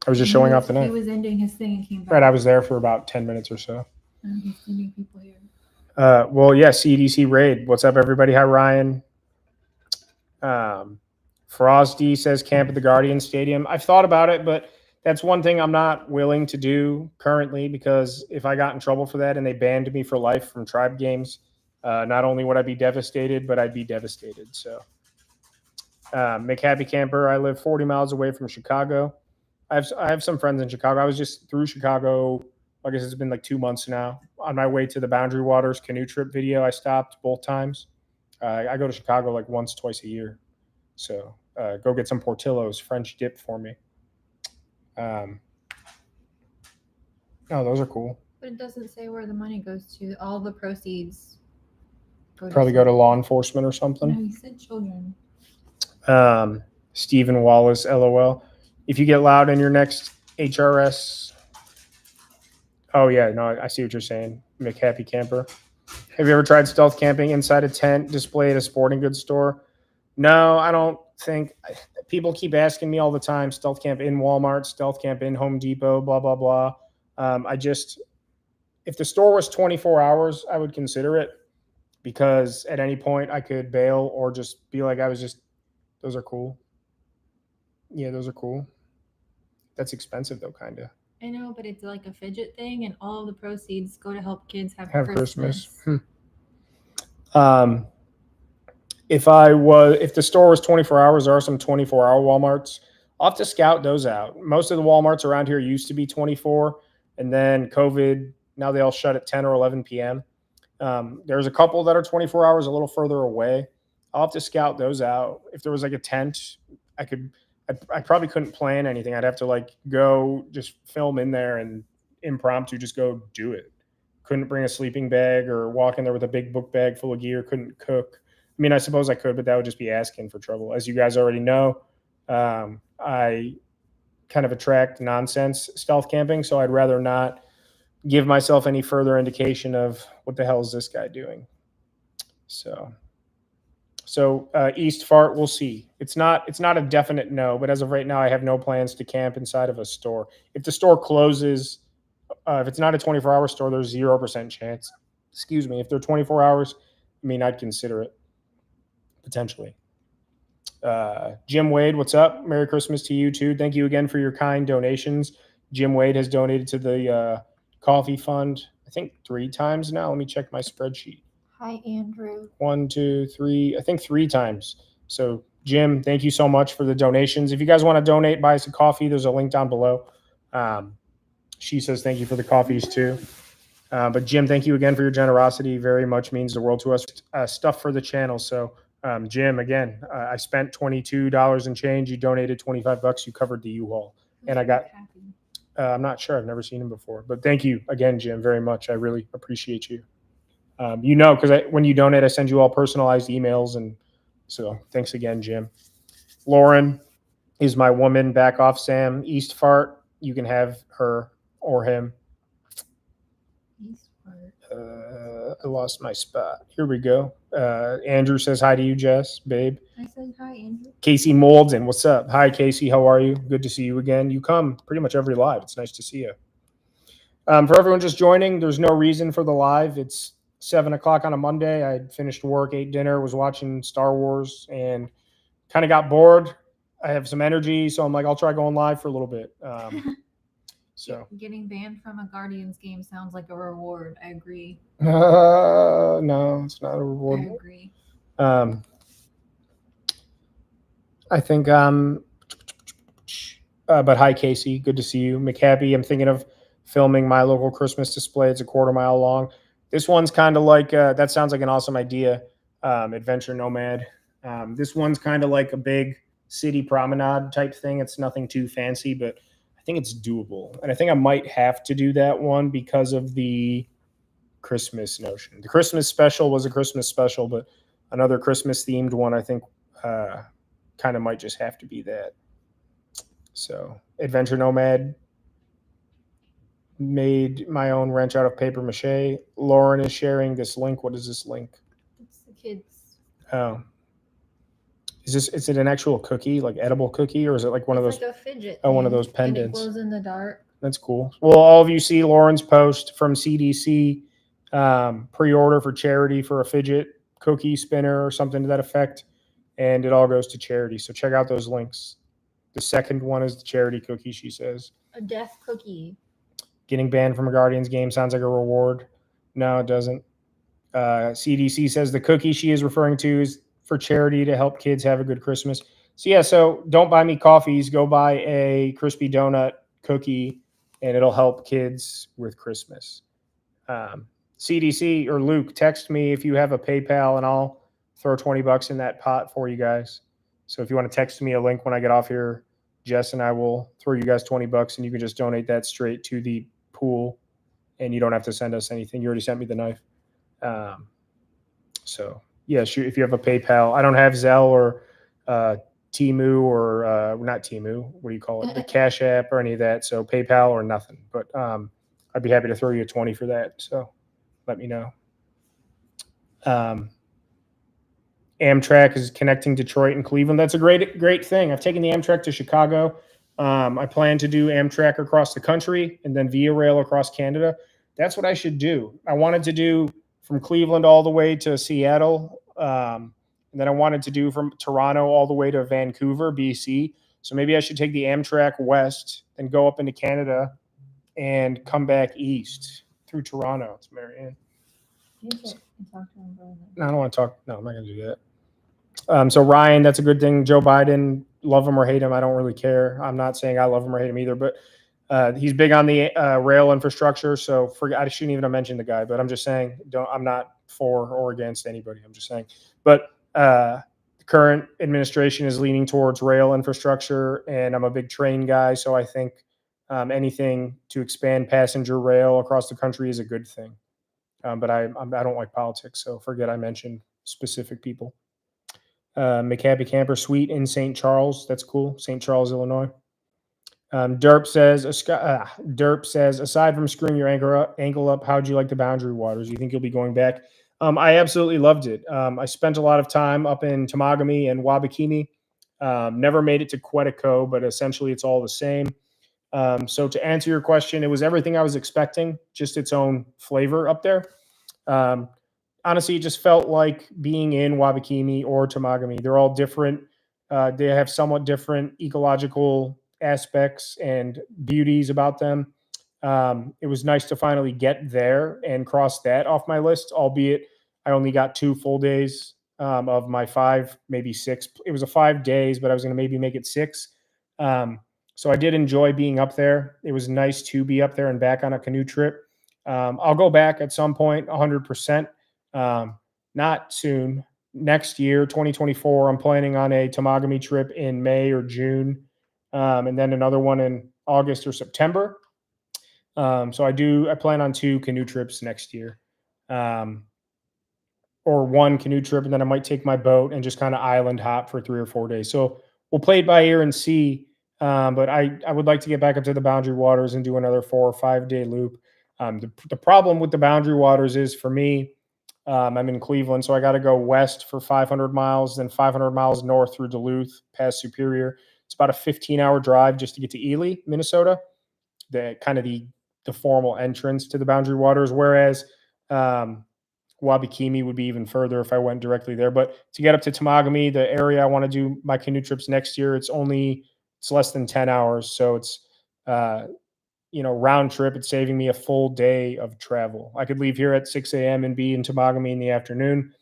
I was just showing off the He night. was ending his thing and came back. Right, I was there for about 10 minutes or so. He's sending people here. Well, yeah, CDC raid. What's up, everybody? Hi, Ryan. Frosty says camp at the Guardian Stadium. I've thought about it, but that's one thing I'm not willing to do currently, because if I got in trouble for that and they banned me for life from Tribe games, not only would I be devastated, but I'd be devastated. So, McHappy Camper, I live 40 miles away from Chicago. I have some friends in Chicago. I was just through Chicago. I guess it's been like 2 months now. On my way to the Boundary Waters canoe trip video, I stopped both times. I go to Chicago like once, twice a year. So go get some Portillo's French dip for me. Oh, those are cool. But it doesn't say where the money goes to. All the proceeds probably go to law enforcement or something. No, he said children. Stephen Wallace, LOL. If you get loud in your next HRS. Oh, yeah. No, I see what you're saying. McHappy Camper. Have you ever tried stealth camping inside a tent display at a sporting goods store? No, I don't think. People keep asking me all the time, stealth camp in Walmart, stealth camp in Home Depot, blah, blah, blah. If the store was 24 hours, I would consider it, because at any point I could bail or just be like, those are cool. Yeah, those are cool. That's expensive though, kind of. I know, but it's like a fidget thing, and all of the proceeds go to help kids have Christmas. If the store was 24 hours, there are some 24-hour Walmarts. I'll have to scout those out. Most of the Walmarts around here used to be 24, and then COVID, now they all shut at 10 or 11 p.m. There's a couple that are 24 hours a little further away. I'll have to scout those out. If there was like a tent, I probably couldn't plan anything. I'd have to like go just film in there and impromptu just go do it. Couldn't bring a sleeping bag or walk in there with a big book bag full of gear. Couldn't cook. I mean, I suppose I could, but that would just be asking for trouble. As you guys already know, I kind of attract nonsense stealth camping, so I'd rather not give myself any further indication of what the hell is this guy doing. So East Fart, we'll see. It's not a definite no, but as of right now, I have no plans to camp inside of a store. If the store closes, if it's not a 24-hour store, there's 0% chance. Excuse me. If they're 24 hours, I mean, I'd consider it potentially. Jim Wade, what's up? Merry Christmas to you too. Thank you again for your kind donations. Jim Wade has donated to the coffee fund, I think 3 times now. Let me check my spreadsheet. Hi, Andrew. 1, 2, 3, I think 3 times. So Jim, thank you so much for the donations. If you guys want to donate, buy us a coffee, there's a link down below. She says thank you for the coffees too. But Jim, thank you again for your generosity. Very much means the world to us. Stuff for the channel. So Jim, again, I spent $22 and change. You donated $25. You covered the U-Haul. And I got, I'm not sure. I've never seen him before. But thank you again, Jim, very much. I really appreciate you. Because when you donate, I send you all personalized emails. And so thanks again, Jim. Lauren is my woman. Back off, Sam. East Fart. You can have her or him. I lost my spot. Here we go. Andrew says hi to you, Jess, babe. I said hi, Andrew. Casey Molden, what's up? Hi, Casey. How are you? Good to see you again. You come pretty much every live. It's nice to see you. For everyone just joining, there's no reason for the live. It's 7 o'clock on a Monday. I finished work, ate dinner, was watching Star Wars, and kind of got bored. I have some energy, so I'm like, I'll try going live for a little bit. So getting banned from a Guardians game sounds like a reward. I agree. No, it's not a reward. I agree. I think but hi, Casey. Good to see you. McHappy, I'm thinking of filming my local Christmas display. It's a 1/4 mile long. This one's kind of like that sounds like an awesome idea. Adventure Nomad. This one's kind of like a big city promenade type thing. It's nothing too fancy, but I think it's doable. And I think I might have to do that one because of the Christmas notion. The Christmas special was a Christmas special, but another Christmas themed one, I think kind of might just have to be that. So Adventure Nomad, made my own wrench out of paper mache. Lauren is sharing this link. What is this link? It's the kids. Oh. Is it an actual cookie, like edible cookie, or is it like one of It's those? like a fidget. Oh, one of thing, those And it pendants. glows in the dark. That's cool. Well, all of you see Lauren's post from CDC, pre-order for charity for a fidget cookie spinner or something to that effect, and it all goes to charity. So check out those links. The second one is the charity cookie, she says. A death cookie. Getting banned from a Guardians game sounds like a reward. No, it doesn't. CDC says the cookie she is referring to is for charity to help kids have a good Christmas. So yeah, so don't buy me coffees. Go buy a crispy donut cookie, and it'll help kids with Christmas. CDC or Luke, text me if you have a PayPal, and I'll throw $20 in that pot for you guys. So if you want to text me a link when I get off here, Jess and I will throw you guys $20, and you can just donate that straight to the pool, and you don't have to send us anything. You already sent me the knife. So yeah, shoot, if you have a PayPal, I don't have Zelle or Temu or not Temu. What do you call it? The Cash App or any of that. So PayPal or nothing. But I'd be happy to throw you a 20 for that. So let me know. Amtrak is connecting Detroit and Cleveland. That's a great thing. I've taken the Amtrak to Chicago. I plan to do Amtrak across the country and then Via Rail across Canada. That's what I should do. I wanted to do from Cleveland all the way to Seattle. And then I wanted to do from Toronto all the way to Vancouver, BC. So maybe I should take the Amtrak west and go up into Canada and come back east through Toronto. It's Marianne. No, I don't want to talk. No, I'm not going to do that. So Ryan, that's a good thing. Joe Biden, love him or hate him, I don't really care. I'm not saying I love him or hate him either, but he's big on the rail infrastructure. So I shouldn't even have mentioned the guy, but I'm just saying, I'm not for or against anybody. I'm just saying. But the current administration is leaning towards rail infrastructure, and I'm a big train guy. So I think anything to expand passenger rail across the country is a good thing. But I don't like politics, so forget I mentioned specific people. McCabe Camper Suite in St. Charles. That's cool. St. Charles, Illinois. Derp says, aside from screwing your ankle up, how'd you like the Boundary Waters? You think you'll be going back? I absolutely loved it. I spent a lot of time up in Temagami and Wabakimi. Never made it to Quetico, but essentially it's all the same. So to answer your question, it was everything I was expecting, just its own flavor up there. Honestly, it just felt like being in Wabakimi or Temagami. They're all different. They have somewhat different ecological aspects and beauties about them. It was nice to finally get there and cross that off my list, albeit I only got 2 full days of my 5, maybe 6. It was a 5 days, but I was going to maybe make it 6. So I did enjoy being up there. It was nice to be up there and back on a canoe trip. I'll go back at some point, 100%. Not soon. Next year, 2024, I'm planning on a Temagami trip in May or June, and then another one in August or September. So I plan on 2 canoe trips next year, or 1 canoe trip, and then I might take my boat and just kind of island hop for 3 or 4 days. So we'll play it by ear and see. But I would like to get back up to the Boundary Waters and do another 4 or 5 day loop. The problem with the Boundary Waters is, for me, I'm in Cleveland, so I got to go west for 500 miles, then 500 miles north through Duluth, past Superior. It's about a 15-hour drive just to get to Ely, Minnesota, the kind of the formal entrance to the Boundary Waters, whereas Wabakimi would be even further if I went directly there. But to get up to Temagami, the area I want to do my canoe trips next year, it's less than 10 hours. So it's, round trip. It's saving me a full day of travel. I could leave here at 6 a.m. and be in Temagami in the afternoon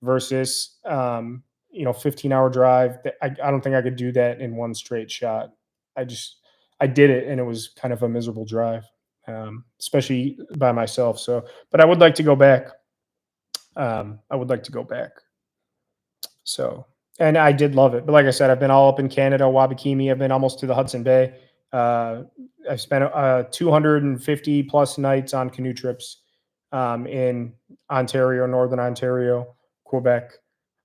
versus, 15-hour drive. I don't think I could do that in one straight shot. I did it, and it was kind of a miserable drive, especially by myself. So, but I would like to go back. So, and I did love it. But like I said, I've been all up in Canada, Wabakimi. I've been almost to the Hudson Bay. I've spent 250 plus nights on canoe trips in Ontario, Northern Ontario, Quebec.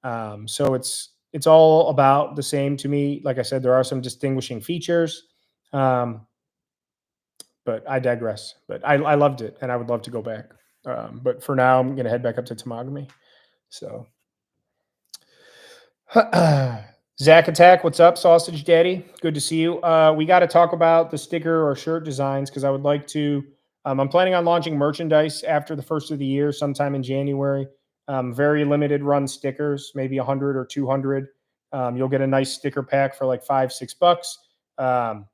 So it's all about the same to me. Like I said, there are some distinguishing features, but I digress. But I loved it, and I would love to go back. But for now, I'm going to head back up to Temagami. So Zach Attack, what's up, Sausage Daddy? Good to see you. We got to talk about the sticker or shirt designs because I would like to. I'm planning on launching merchandise after the first of the year, sometime in January. Very limited run stickers, maybe 100 or 200. You'll get a nice sticker pack for like $5-6. And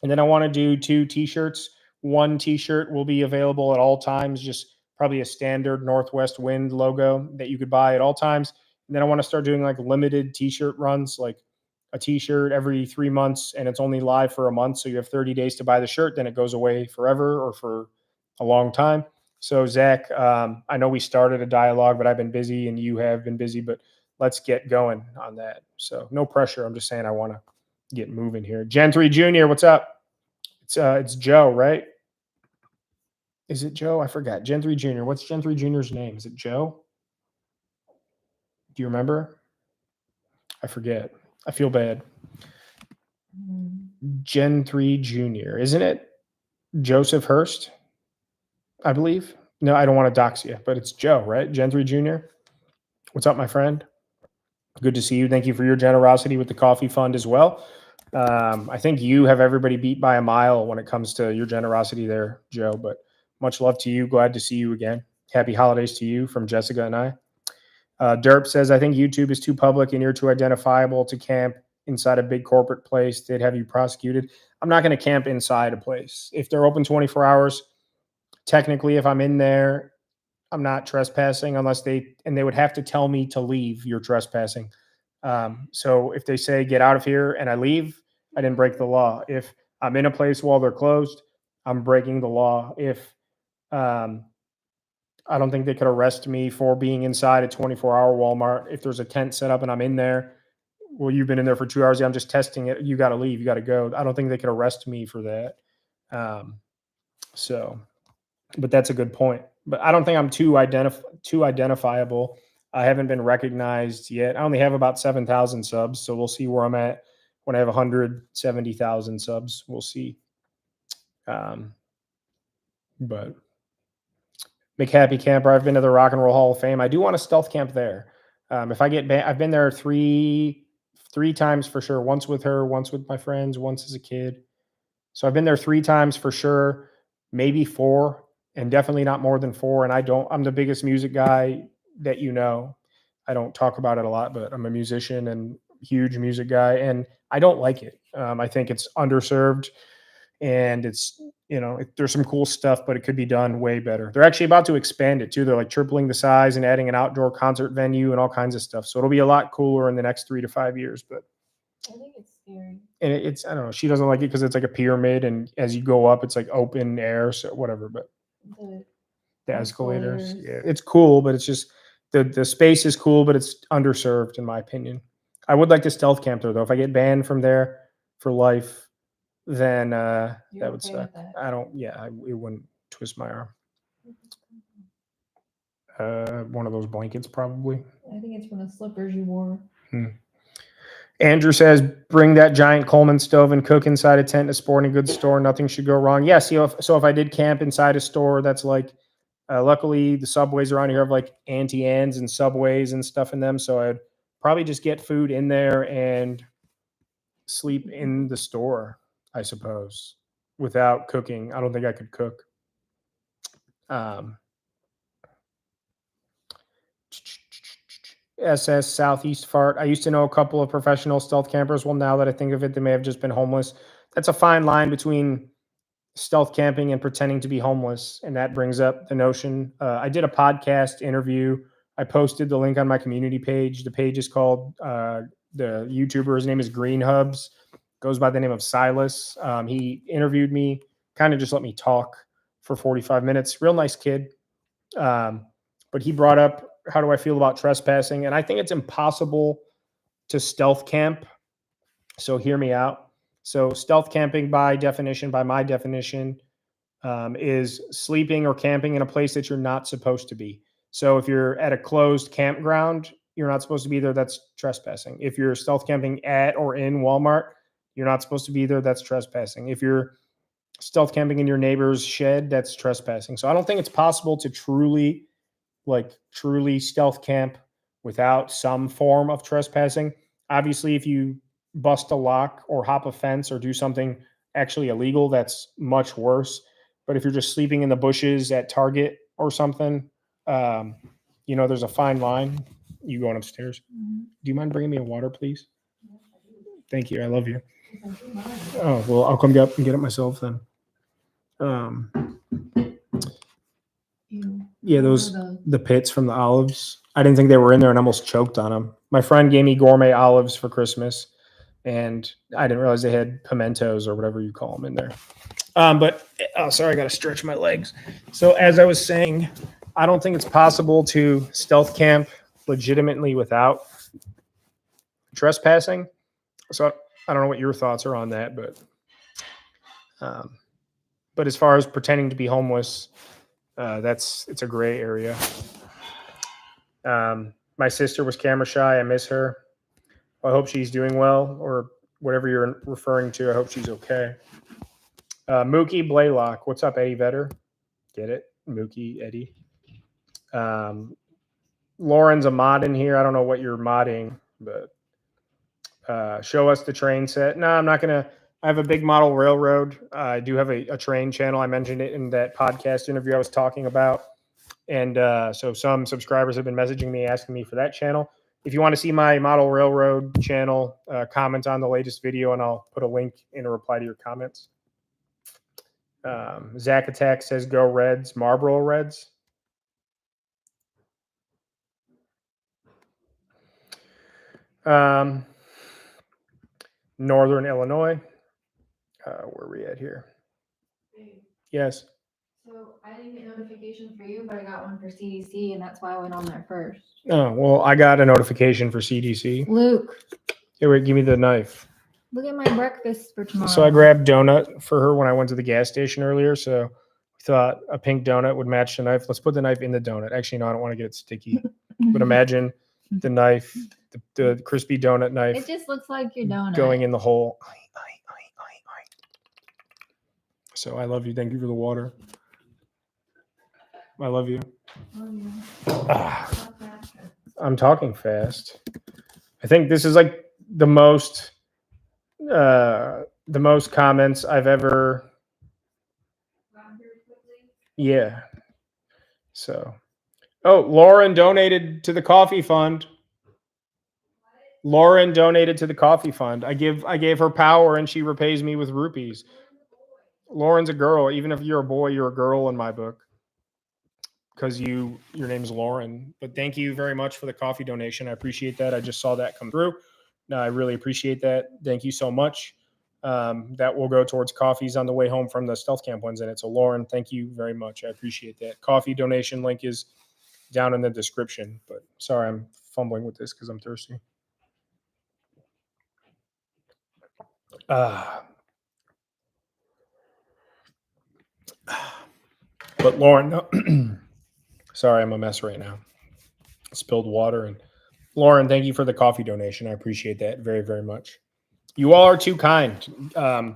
then I want to do 2 T-shirts. One T-shirt will be available at all times, just probably a standard Northwest Wind logo that you could buy at all times. And then I want to start doing like limited T-shirt runs, like a T-shirt every 3 months, and it's only live for a month. So you have 30 days to buy the shirt, then it goes away forever or for a long time. So Zach, I know we started a dialogue, but I've been busy and you have been busy, but let's get going on that. So no pressure. I'm just saying I want to get moving here. Gen 3 Junior, what's up? It's Joe, right? Is it Joe? I forgot. Gen 3 Junior. What's Gen 3 Junior's name? Is it Joe? Do you remember? I forget. I feel bad. Gen 3 Junior, isn't it? Joseph Hurst, I believe. No, I don't want to dox you, but it's Joe, right? Gen 3 Junior. What's up, my friend? Good to see you. Thank you for your generosity with the coffee fund as well. I think you have everybody beat by a mile when it comes to your generosity there, Joe, but much love to you. Glad to see you again. Happy holidays to you from Jessica and I. Derp says, I think YouTube is too public and you're too identifiable to camp inside a big corporate place. They'd have you prosecuted. I'm not going to camp inside a place. If they're open 24 hours, technically, if I'm in there, I'm not trespassing unless they would have to tell me to leave. You're trespassing. So if they say get out of here and I leave, I didn't break the law. If I'm in a place while they're closed, I'm breaking the law. If I don't think they could arrest me for being inside a 24-hour Walmart. If there's a tent set up and I'm in there, well, you've been in there for 2 hours. Yeah, I'm just testing it. You got to leave. You got to go. I don't think they could arrest me for that. But that's a good point. But I don't think I'm too identifiable. I haven't been recognized yet. I only have about 7,000 subs, so we'll see where I'm at when I have 170,000 subs. We'll see. But McHappy Camper, I've been to the Rock and Roll Hall of Fame. I do want a stealth camp there. If I get I've been there three times for sure. Once with her, once with my friends, once as a kid. So I've been there 3 times for sure, maybe 4, and definitely not more than 4. And I'm the biggest music guy that you know. I don't talk about it a lot, but I'm a musician and huge music guy, and I don't like it. I think it's underserved, and it's, there's some cool stuff, but it could be done way better. They're actually about to expand it too. They're like tripling the size and adding an outdoor concert venue and all kinds of stuff. So it'll be a lot cooler in the next 3 to 5 years, but I think it's scary. and it's, I don't know, she doesn't like it because it's like a pyramid, and as you go up, it's like open air, so whatever. But the escalators, yeah, it's cool, but it's just the space is cool, but it's underserved in my opinion. I would like to stealth camp there though. If I get banned from there for life, then that would suck. I don't. Yeah, it wouldn't twist my arm. One of those blankets, probably. I think it's from the slippers you wore. Andrew says, bring that giant Coleman stove and cook inside a tent in a sporting goods store. Nothing should go wrong. Yes, so if I did camp inside a store, that's like, luckily the Subways around here have like Auntie Anne's and Subways and stuff in them. So I'd probably just get food in there and sleep in the store, I suppose, without cooking. I don't think I could cook. SS Southeast Fart. I used to know a couple of professional stealth campers. Well, now that I think of it, they may have just been homeless. That's a fine line between stealth camping and pretending to be homeless. And that brings up the notion. I did a podcast interview. I posted the link on my community page. The page is called, the YouTuber, his name is Green Hubs, goes by the name of Silas. He interviewed me, kind of just let me talk for 45 minutes. Real nice kid. But he brought up, how do I feel about trespassing? And I think it's impossible to stealth camp. So hear me out. So stealth camping by my definition, is sleeping or camping in a place that you're not supposed to be. So if you're at a closed campground, you're not supposed to be there, that's trespassing. If you're stealth camping at or in Walmart, you're not supposed to be there, that's trespassing. If you're stealth camping in your neighbor's shed, that's trespassing. So I don't think it's possible to truly stealth camp without some form of trespassing. Obviously, if you bust a lock or hop a fence or do something actually illegal, that's much worse. But if you're just sleeping in the bushes at Target or something, um, there's a fine line. You going upstairs? Mhm. Do you mind bringing me a water, please? Thank you. I love you. Oh, well, I'll come up and get it myself then. Yeah, the pits from the olives. I didn't think they were in there and almost choked on them. My friend gave me gourmet olives for Christmas, and I didn't realize they had pimentos or whatever you call them in there. But sorry, I got to stretch my legs. So as I was saying, I don't think it's possible to stealth camp legitimately without trespassing. So I don't know what your thoughts are on that, but as far as pretending to be homeless, it's a gray area. My sister was camera shy. I miss her. I hope she's doing well, or whatever you're referring to. I hope she's okay. Mookie Blaylock. What's up, Eddie Vedder? Get it? Mookie, Eddie. Lauren's a mod in here. I don't know what you're modding, but show us the train set. No, I'm not going to. I have a big model railroad. I do have a train channel. I mentioned it in that podcast interview I was talking about. And so some subscribers have been messaging me, asking me for that channel. If you want to see my model railroad channel, comment on the latest video and I'll put a link in a reply to your comments. Zach Attack says, go Reds, Marlboro Reds. Northern Illinois. Where are we at here? Yes. So I didn't get notification for you, but I got one for CDC, and that's why I went on there first. Oh, well, I got a notification for CDC. Luke, Hey, wait, give me the knife. look at my breakfast for tomorrow. So I grabbed donut for her when I went to the gas station earlier. So we thought a pink donut would match the knife. Let's put the knife in the donut. Actually, no, I don't want to get it sticky. But imagine the knife, the crispy donut knife. It just looks like your donut going in the hole. So I love you. Thank you for the water. I love you. I'm talking fast. I think this is like the most comments I've ever. Yeah. So, Lauren donated to the coffee fund. Lauren donated to the coffee fund. I gave her power and she repays me with rupees. Lauren's a girl. Even if you're a boy, you're a girl in my book. Because your name is Lauren. But thank you very much for the coffee donation. I appreciate that. I just saw that come through. No, I really appreciate that. Thank you so much. That will go towards coffees on the way home from the Stealth Camp ones in it. So Lauren, thank you very much. I appreciate that. Coffee donation link is down in the description. But sorry, I'm fumbling with this because I'm thirsty. But Lauren, sorry, I'm a mess right now. Spilled water. And Lauren, thank you for the coffee donation. I appreciate that very, very much. You all are too kind. A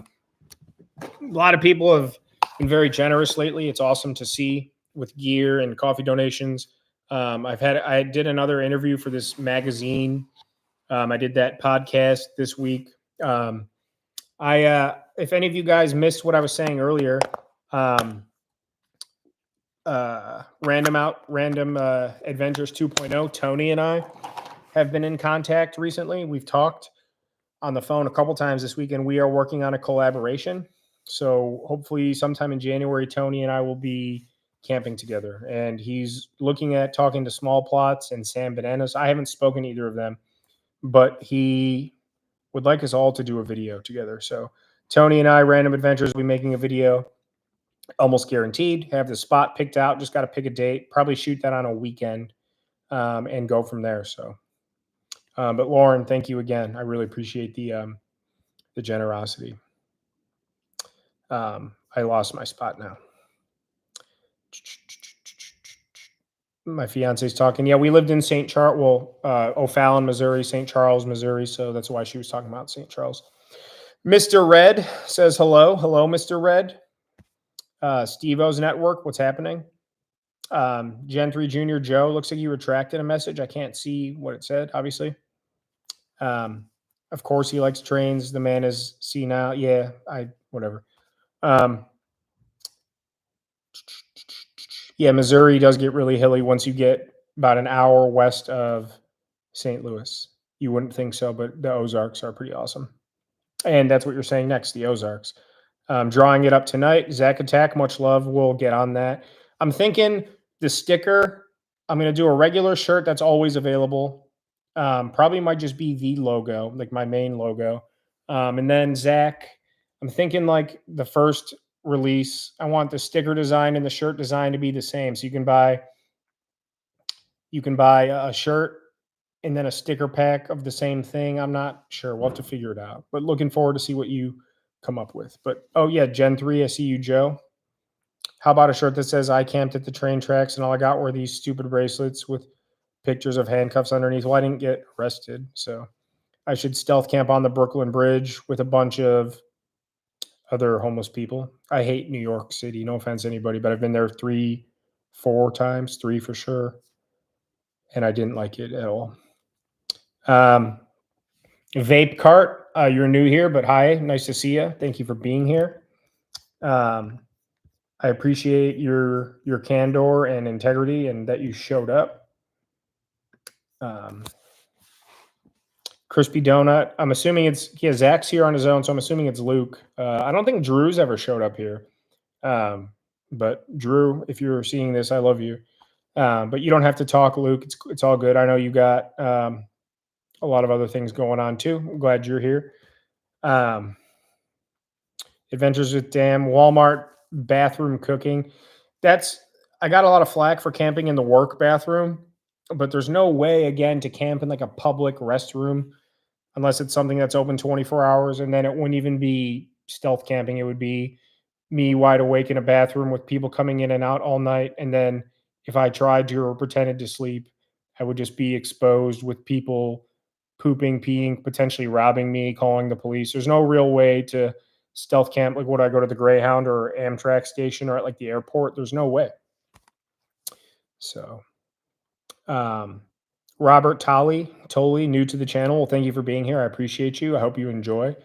lot of people have been very generous lately. It's awesome to see with gear and coffee donations. I did another interview for this magazine. I did that podcast this week. If any of you guys missed what I was saying earlier, Random Adventures 2.0, Tony and I have been in contact recently. We've talked on the phone a couple times this week, and we are working on a collaboration. So hopefully sometime in January, Tony and I will be camping together. And he's looking at talking to Small Plots and Sam Bananas. I haven't spoken to either of them, but he would like us all to do a video together. So Tony and I, Random Adventures, will be making a video. Almost guaranteed. Have the spot picked out. Just got to pick a date. Probably shoot that on a weekend and go from there. So, but Lauren, thank you again. I really appreciate the generosity. I lost my spot now. My fiance's talking. Yeah, we lived in St. Charles. Well, O'Fallon, Missouri, St. Charles, Missouri. So that's why she was talking about St. Charles. Mr. Red says hello. Hello, Mr. Red. Steve-O's network, what's happening? Gen 3 Junior Joe, looks like you retracted a message. I can't see what it said, obviously. Of course, he likes trains. The man is senile. Yeah, whatever. Um, yeah, Missouri does get really hilly once you get about an hour west of St. Louis. You wouldn't think so, but the Ozarks are pretty awesome. And that's what you're saying next, the Ozarks. Drawing it up tonight. Zach Attack, much love. We'll get on that. I'm thinking the sticker, I'm going to do a regular shirt that's always available. Probably might just be the logo, like my main logo. And then Zach, I'm thinking like the first release, I want the sticker design and the shirt design to be the same. So you can buy a shirt and then a sticker pack of the same thing. I'm not sure. We'll have to figure it out. But looking forward to see what you come up with. But oh yeah, Gen 3, I see you, Joe. How about a shirt that says I camped at the train tracks and all I got were these stupid bracelets with pictures of handcuffs underneath? Well, I didn't get arrested, so I should stealth camp on the Brooklyn Bridge with a bunch of other homeless people. I hate New York City. No offense to anybody, but I've been there 4 times, 3 for sure, and I didn't like it at all. Vape Cart, you're new here, but hi, nice to see you. Thank you for being here. I appreciate your candor and integrity and that you showed up. Crispy Donut, I'm assuming Zach's here on his own, so I'm assuming it's Luke. I don't think Drew's ever showed up here. But Drew, if you're seeing this, I love you. But you don't have to talk, Luke. It's all good. I know you got a lot of other things going on too. I'm glad you're here. Adventures with Dan, Walmart bathroom cooking. I got a lot of flack for camping in the work bathroom, but there's no way again to camp in like a public restroom unless it's something that's open 24 hours. And then it wouldn't even be stealth camping. It would be me wide awake in a bathroom with people coming in and out all night. And then if I tried to or pretended to sleep, I would just be exposed with people pooping, peeing, potentially robbing me, calling the police. There's no real way to stealth camp. Like, would I go to the Greyhound or Amtrak station or at like the airport? There's no way. So, Robert Tolley, new to the channel. Well, thank you for being here. I appreciate you. I hope you enjoy.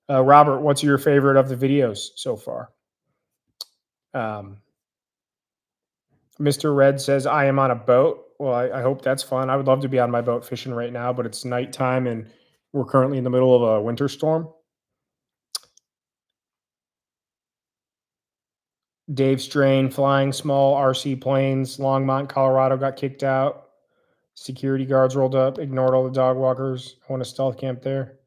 Robert, what's your favorite of the videos so far? Mr. Red says, I am on a boat. Well, I hope that's fun. I would love to be on my boat fishing right now, but it's nighttime and we're currently in the middle of a winter storm. Dave Strain, flying small RC planes, Longmont, Colorado, got kicked out. Security guards rolled up, ignored all the dog walkers. I want to stealth camp there.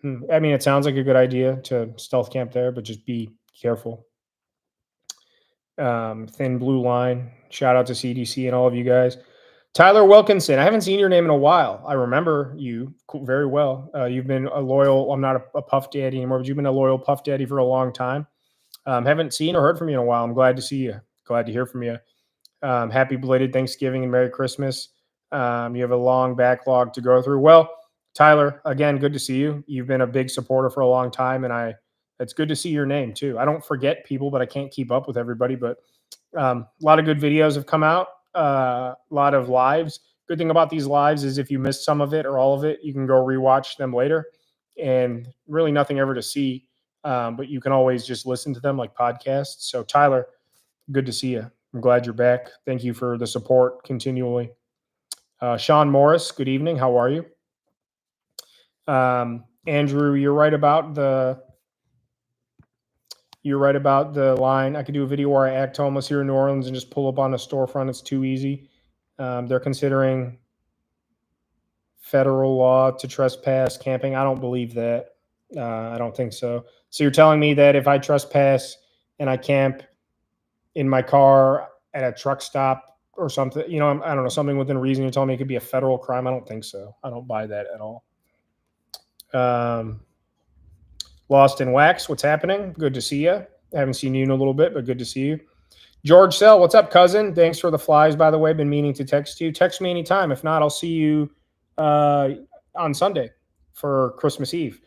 I mean, it sounds like a good idea to stealth camp there, but just be careful. Thin Blue Line, shout out to CDC and all of you guys. Tyler Wilkinson, I haven't seen your name in a while. I remember you very well. You've been a loyal, I'm not a Puff Daddy anymore, but you've been a loyal Puff Daddy for a long time. Haven't seen or heard from you in a while. I'm glad to see you. Glad to hear from you. Happy belated Thanksgiving and Merry Christmas. You have a long backlog to go through. Well, Tyler, again, good to see you. You've been a big supporter for a long time, and it's good to see your name too. I don't forget people, but I can't keep up with everybody. But a lot of good videos have come out. A lot of lives. Good thing about these lives is if you missed some of it or all of it, you can go rewatch them later. And really nothing ever to see, but you can always just listen to them like podcasts. So Tyler, good to see you. I'm glad you're back. Thank you for the support continually. Sean Morris, good evening. How are you? Andrew, you're right about the line. I could do a video where I act homeless here in New Orleans and just pull up on a storefront. It's too easy. They're considering federal law to trespass camping. I don't believe that. I don't think so. So you're telling me that if I trespass and I camp in my car at a truck stop or something, I don't know, something within reason, you're telling me it could be a federal crime? I don't think so. I don't buy that at all. Lost in Wax, what's happening? Good to see you. I haven't seen you in a little bit, but good to see you. George Sell, what's up, cousin? Thanks for the flies, by the way. Been meaning to text you. Text me anytime. If not, I'll see you on Sunday for Christmas Eve.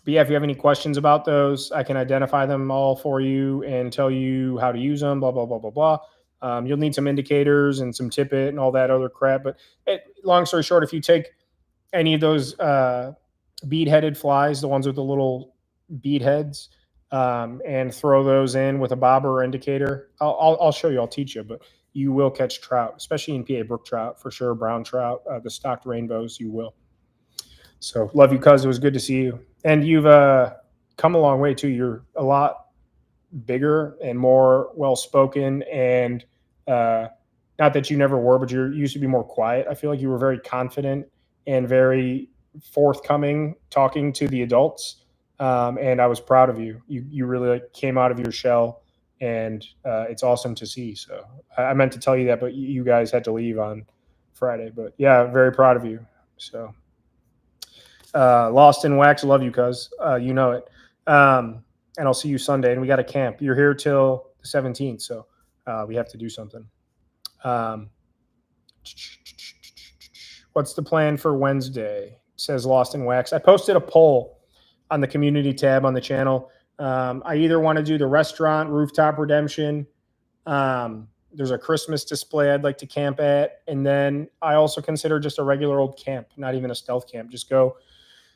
But yeah, if you have any questions about those, I can identify them all for you and tell you how to use them, blah, blah, blah, blah, blah. You'll need some indicators and some tippet and all that other crap. But long story short, if you take any of those bead-headed flies, the ones with the little bead heads, and throw those in with a bobber or indicator. I'll show you. I'll teach you, but you will catch trout, especially in PA, brook trout for sure, brown trout, the stocked rainbows. You will. So love you, cuz. It was good to see you, and you've come a long way too. You're a lot bigger and more well-spoken, and not that you never were, but you used to be more quiet. I feel like you were very confident and very forthcoming talking to the adults, and I was proud of you. You really like came out of your shell, and it's awesome to see. So I meant to tell you that, but you guys had to leave on Friday. But yeah, very proud of you. So Lost in Wax, love you, cuz. You know it. And I'll see you Sunday. And we got a camp. You're here till the 17th, so we have to do something. What's the plan for Wednesday? Says Lost in Wax. I posted a poll on the community tab on the channel. I either want to do the restaurant rooftop redemption. There's a Christmas display I'd like to camp at. And then I also consider just a regular old camp, not even a stealth camp. Just go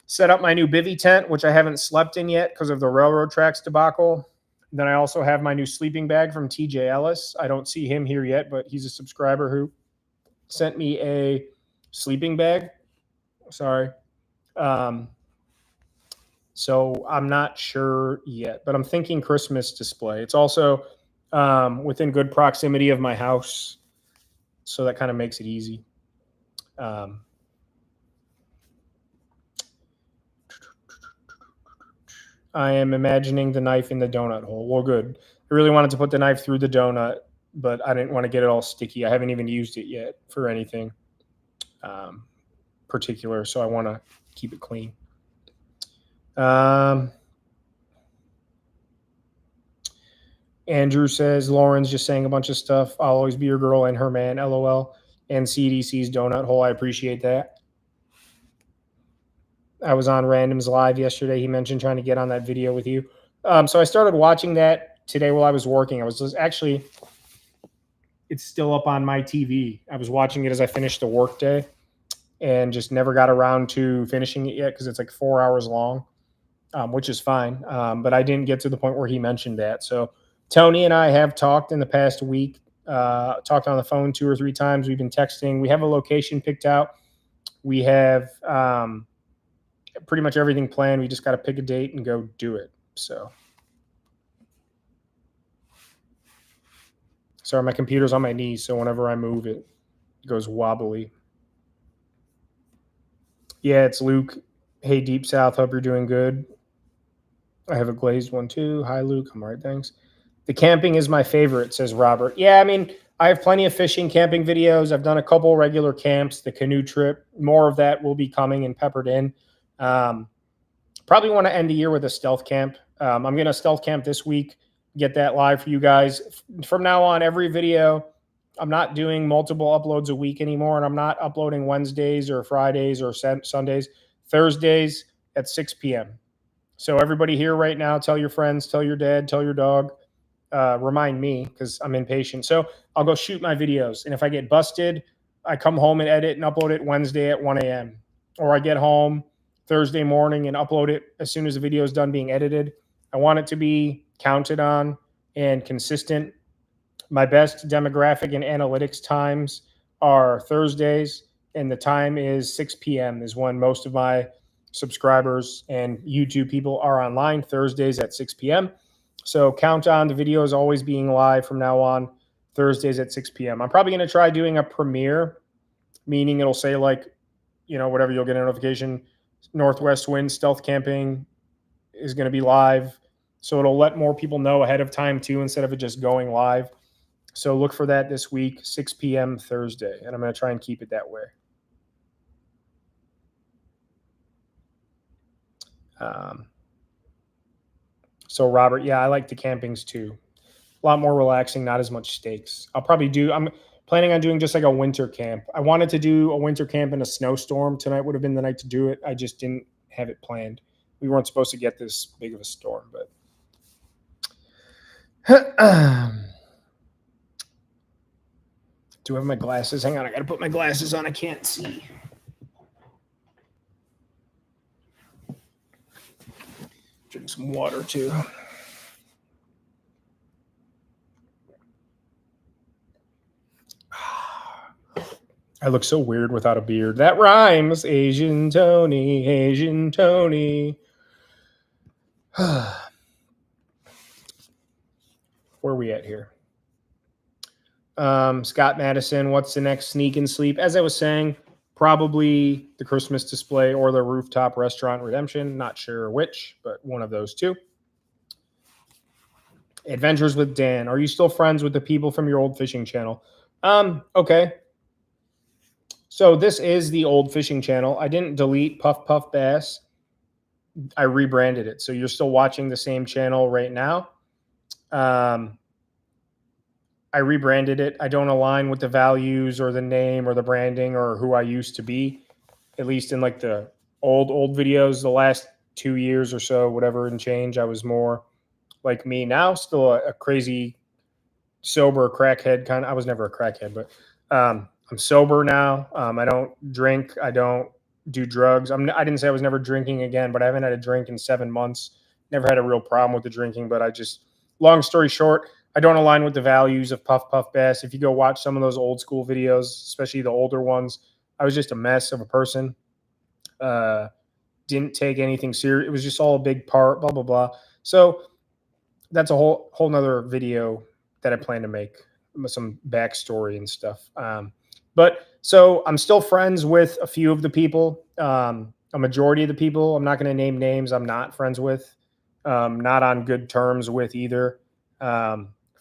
set up my new bivy tent, which I haven't slept in yet because of the railroad tracks debacle. Then I also have my new sleeping bag from TJ Ellis. I don't see him here yet, but he's a subscriber who sent me a sleeping bag. Sorry. So I'm not sure yet, but I'm thinking Christmas display. It's also within good proximity of my house, so that kind of makes it easy. I am imagining the knife in the donut hole. Well, good. I really wanted to put the knife through the donut, but I didn't want to get it all sticky. I haven't even used it yet for anything particular, so I want to keep it clean. Andrew says, Lauren's just saying a bunch of stuff. I'll always be your girl and her man, LOL. And CDC's donut hole. I appreciate that. I was on Random's Live yesterday. He mentioned trying to get on that video with you. So I started watching that today while I was working. I was just actually, it's still up on my TV. I was watching it as I finished the workday and just never got around to finishing it yet because it's like 4 hours long, which is fine. But I didn't get to the point where he mentioned that. So Tony and I have talked in the past week, talked on the phone 2 or 3 times. We've been texting. We have a location picked out. We have pretty much everything planned. We just got to pick a date and go do it. So, sorry, my computer's on my knees, so whenever I move it, it goes wobbly. Yeah, it's Luke. Hey, Deep South, hope you're doing good. I have a glazed one too. Hi, Luke. I'm all right, thanks. The camping is my favorite, says Robert. Yeah, I mean, I have plenty of fishing, camping videos. I've done a couple regular camps, the canoe trip. More of that will be coming and peppered in. Probably want to end the year with a stealth camp. I'm going to stealth camp this week, get that live for you guys. From now on, every video, I'm not doing multiple uploads a week anymore, and I'm not uploading Wednesdays or Fridays or Sundays. Thursdays at 6 p.m. So everybody here right now, tell your friends, tell your dad, tell your dog. Remind me because I'm impatient. So I'll go shoot my videos. And if I get busted, I come home and edit and upload it Wednesday at 1 a.m. Or I get home Thursday morning and upload it as soon as the video is done being edited. I want it to be counted on and consistent. My best demographic and analytics times are Thursdays, and the time is 6 p.m. is when most of my subscribers and YouTube people are online, Thursdays at 6 p.m. So count on the videos always being live from now on, Thursdays at 6 p.m. I'm probably going to try doing a premiere, meaning it'll say like, you know, whatever, you'll get a notification, Northwest Wind Stealth Camping is going to be live. So it'll let more people know ahead of time too, instead of it just going live. So look for that this week, 6 p.m. Thursday. And I'm going to try and keep it that way. So Robert, yeah, I like the campings too. A lot more relaxing, not as much stakes. I'm planning on doing just like a winter camp. I wanted to do a winter camp in a snowstorm. Tonight would have been the night to do it. I just didn't have it planned. We weren't supposed to get this big of a storm, but do I have my glasses? Hang on, I got to put my glasses on. I can't see. Drink some water too. I look so weird without a beard. That rhymes. Asian Tony, Asian Tony. Where are we at here? Scott Madison, what's the next sneak and sleep? As I was saying, probably the Christmas display or the rooftop restaurant redemption. Not sure which, but one of those two. Adventures with Dan. Are you still friends with the people from your old fishing channel? Okay. So this is the old fishing channel. I didn't delete Puff Puff Bass. I rebranded it. So you're still watching the same channel right now. I rebranded it. I don't align with the values or the name or the branding or who I used to be, at least in like the old videos. The last 2 years or so, whatever and change, I was more like me now, still a crazy, sober crackhead kind of. I was never a crackhead, but I'm sober now. I don't drink. I don't do drugs. I didn't say I was never drinking again, but I haven't had a drink in 7 months. Never had a real problem with the drinking, but long story short, I don't align with the values of Puff Puff Bass. If you go watch some of those old school videos, especially the older ones, I was just a mess of a person. Didn't take anything serious. It was just all a big part, blah, blah, blah. So that's a whole nother video that I plan to make, some backstory and stuff. But so I'm still friends with a few of the people, a majority of the people. I'm not going to name names I'm not friends with, not on good terms with either,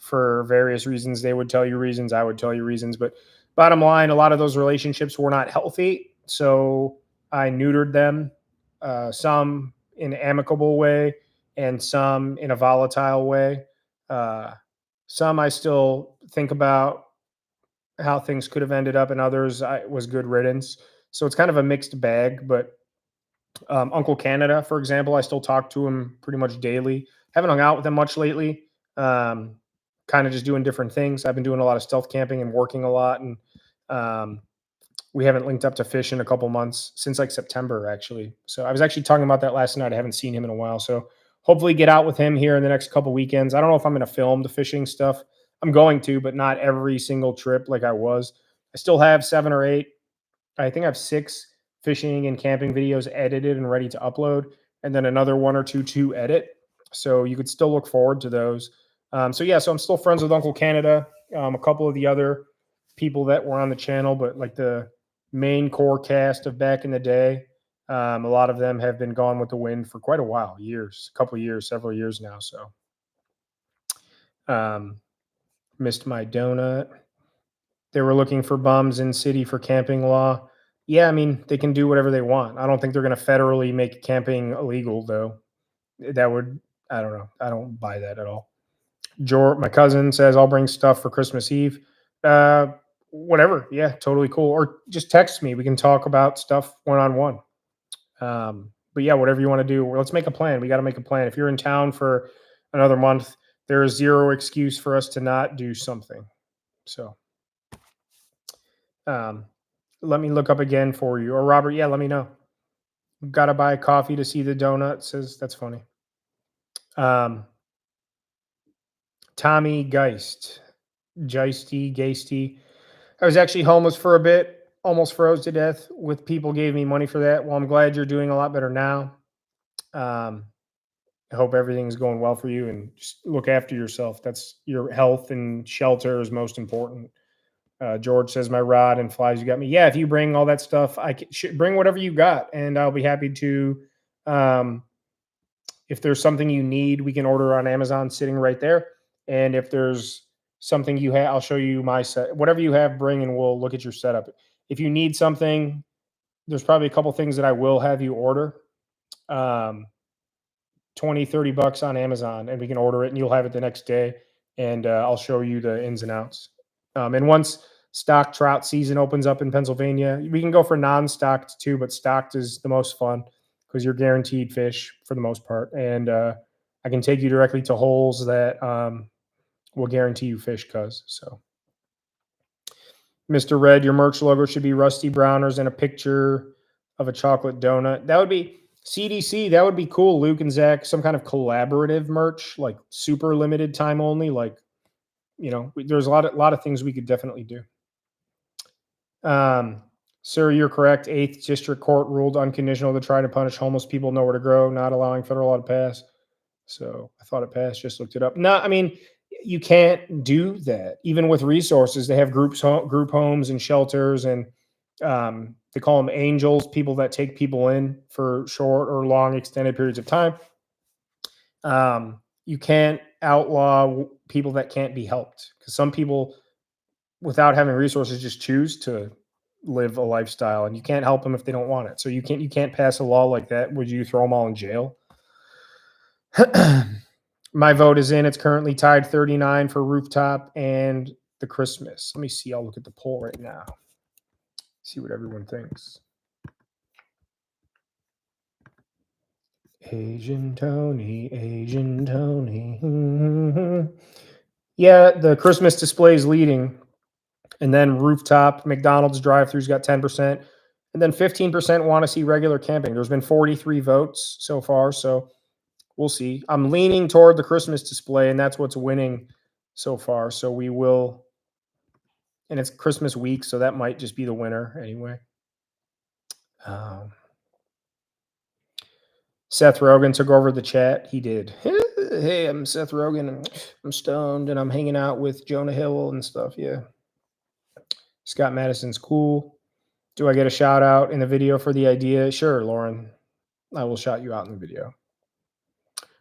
for various reasons. They would tell you reasons, I would tell you reasons. But bottom line, a lot of those relationships were not healthy. So I neutered them, some in an amicable way and some in a volatile way. Some I still think about how things could have ended up, and others was good riddance. So it's kind of a mixed bag. But Uncle Canada, for example, I still talk to him pretty much daily. Haven't hung out with him much lately. Kind of just doing different things. I've been doing a lot of stealth camping and working a lot, and we haven't linked up to fish in a couple months, since like September, actually. So I was actually talking about that last night. I haven't seen him in a while. So hopefully get out with him here in the next couple weekends. I don't know if I'm going to film the fishing stuff. I'm going to, but not every single trip like I was. I still have 7 or 8. I think I have 6 fishing and camping videos edited and ready to upload, and then another 1 or 2 to edit. So you could still look forward to those. So I'm still friends with Uncle Canada, a couple of the other people that were on the channel, but like the main core cast of back in the day, a lot of them have been gone with the wind for quite a while, several years now. So missed my donut. They were looking for bums in city for camping law. Yeah, I mean, they can do whatever they want. I don't think they're going to federally make camping illegal, though. That would, I don't know. I don't buy that at all. George, my cousin, says, I'll bring stuff for Christmas Eve. Whatever. Yeah, totally cool. Or just text me. We can talk about stuff one-on-one. But yeah, whatever you want to do. Let's make a plan. We got to make a plan. If you're in town for another month, there is zero excuse for us to not do something. So let me look up again for you. Or Robert, yeah, let me know. Got to buy a coffee to see the donut. Says that's funny. Tommy Geist. Geisty. I was actually homeless for a bit, almost froze to death. With people gave me money for that. Well, I'm glad you're doing a lot better now. I hope everything's going well for you, and just look after yourself. That's your health and shelter is most important. George says, my rod and flies you got me. Yeah, if you bring all that stuff, I can bring whatever you got, and I'll be happy to. If there's something you need, we can order on Amazon sitting right there. And if there's something you have, I'll show you my set. Whatever you have, bring, and we'll look at your setup. If you need something, there's probably a couple things that I will have you order. $20-$30 on Amazon, and we can order it, and you'll have it the next day. And I'll show you the ins and outs. And once stock trout season opens up in Pennsylvania, we can go for non-stocked too, but stocked is the most fun because you're guaranteed fish for the most part. And I can take you directly to holes that will guarantee you fish. So Mr. Red, your merch logo should be Rusty Browners and a picture of a chocolate donut. That would be, CDC, that would be cool. Luke and Zach, some kind of collaborative merch, like super limited time only. Like, there's a lot of things we could definitely do. Sir, you're correct. 8th District Court ruled unconditional to try to punish homeless people nowhere to grow, not allowing federal law to pass. So I thought it passed, just looked it up. No, I mean, you can't do that. Even with resources, they have group homes and shelters, and they call them angels, people that take people in for short or long extended periods of time. You can't outlaw people that can't be helped, because some people, without having resources, just choose to live a lifestyle, and you can't help them if they don't want it. So you can't pass a law like that. Would you throw them all in jail? My vote is in. It's currently tied 39 for rooftop and the Christmas. Let me see. I'll look at the poll right now. See what everyone thinks. Asian Tony. Yeah, the Christmas display is leading. And then rooftop, McDonald's drive-throughs got 10%. And then 15% want to see regular camping. There's been 43 votes so far, so we'll see. I'm leaning toward the Christmas display, and that's what's winning so far. So we will, and it's Christmas week, so that might just be the winner anyway. Seth Rogen took over the chat. He did. Hey, I'm Seth Rogen, and I'm stoned, and I'm hanging out with Jonah Hill and stuff. Yeah. Scott Madison's cool. Do I get a shout out in the video for the idea? Sure, Lauren. I will shout you out in the video.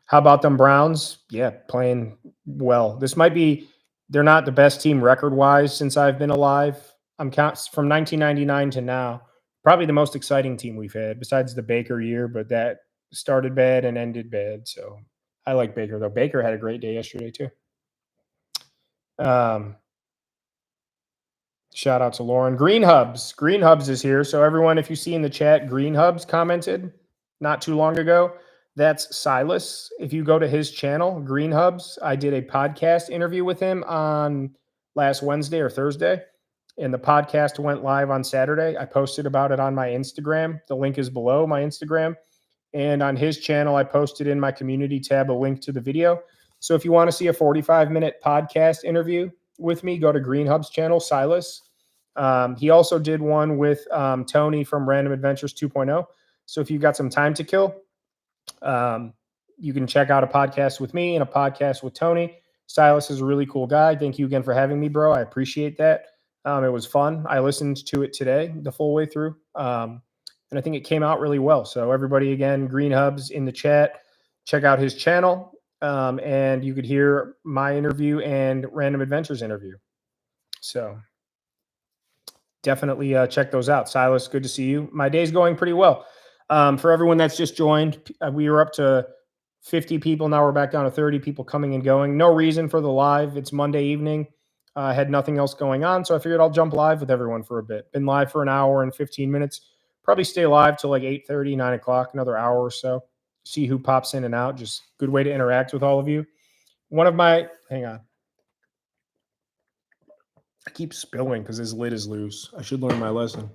How about them Browns? Yeah, playing well. This might be, they're not the best team record-wise since I've been alive. I'm from 1999 to now, probably the most exciting team we've had, besides the Baker year, but that started bad and ended bad. So I like Baker, though. Baker had a great day yesterday, too. Shout out to Lauren. Green Hubs. Green Hubs is here. So everyone, if you see in the chat, Green Hubs commented not too long ago. That's Silas. If you go to his channel, Green Hubs, I did a podcast interview with him on last Wednesday or Thursday, and the podcast went live on Saturday. I posted about it on my Instagram. The link is below my Instagram. And on his channel, I posted in my community tab a link to the video. So if you want to see a 45-minute podcast interview with me, go to Green Hub's channel, Silas. He also did one with Tony from Random Adventures 2.0. So if you've got some time to kill, you can check out a podcast with me and a podcast with Tony. Silas is a really cool guy. Thank you again for having me, bro. I appreciate that. It was fun. I listened to it today, the full way through. And I think it came out really well. So everybody, again, Green Hubs in the chat, check out his channel. And you could hear my interview and Random Adventures interview. So definitely check those out. Silas, good to see you. My day's going pretty well. For everyone that's just joined, we were up to 50 people. Now we're back down to 30 people coming and going. No reason for the live. It's Monday evening. I had nothing else going on, so I figured I'll jump live with everyone for a bit. Been live for an hour and 15 minutes. Probably stay live till like 8:30, 9 o'clock, another hour or so. See who pops in and out. Just good way to interact with all of you. Hang on. I keep spilling because his lid is loose. I should learn my lesson.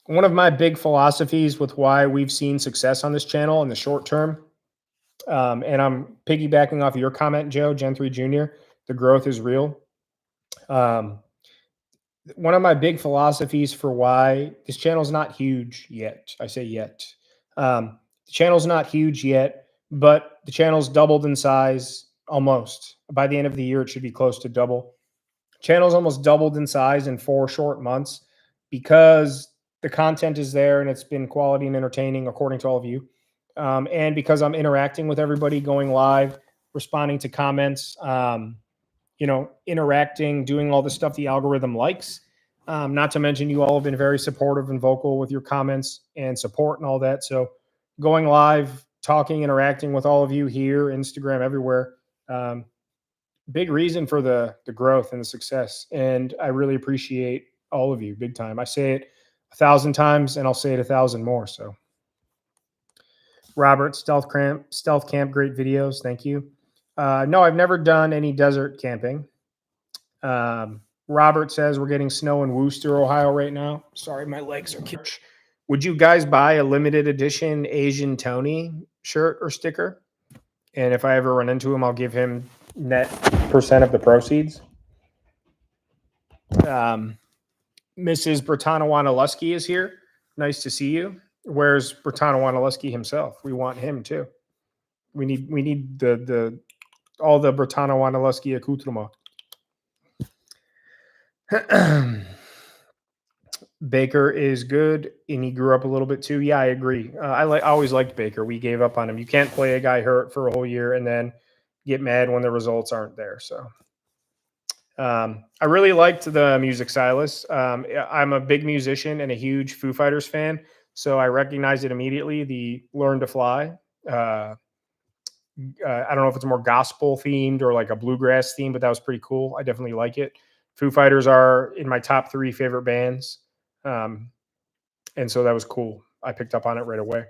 One of my big philosophies with why we've seen success on this channel in the short term, and I'm piggybacking off your comment, Joe, Gen3 Jr., the growth is real. One of my big philosophies for why this channel is not huge yet. I say yet. The channel's not huge yet, but the channel's doubled in size almost. By the end of the year, it should be close to double. Channel's almost doubled in size in 4 short months because the content is there and it's been quality and entertaining according to all of you. And because I'm interacting with everybody, going live, responding to comments, interacting, doing all the stuff the algorithm likes. Not to mention you all have been very supportive and vocal with your comments and support and all that. So going live, talking, interacting with all of you here, Instagram, everywhere. Big reason for the growth and the success. And I really appreciate all of you big time. I say it 1,000 times and I'll say it 1,000 more. So Robert, Stealth Camp, great videos. Thank you. No, I've never done any desert camping. Robert says we're getting snow in Wooster, Ohio right now. Sorry, my legs are Would you guys buy a limited edition Asian Tony shirt or sticker? And if I ever run into him, I'll give him net percent of the proceeds. Mrs. Bertana Wanaluski is here. Nice to see you. Where's Bertana Wanaluski himself? We want him too. We need the all the Bertana Wanaluski accoutrement. Baker is good, and he grew up a little bit too. Yeah, I agree. I always liked Baker. We gave up on him. You can't play a guy hurt for a whole year and then get mad when the results aren't there. So I really liked the music, Silas. I'm a big musician and a huge Foo Fighters fan, so I recognized it immediately. The "Learn to Fly." I don't know if it's more gospel themed or like a bluegrass theme, but that was pretty cool. I definitely like it. Foo Fighters are in my top 3 favorite bands. And so that was cool. I picked up on it right away.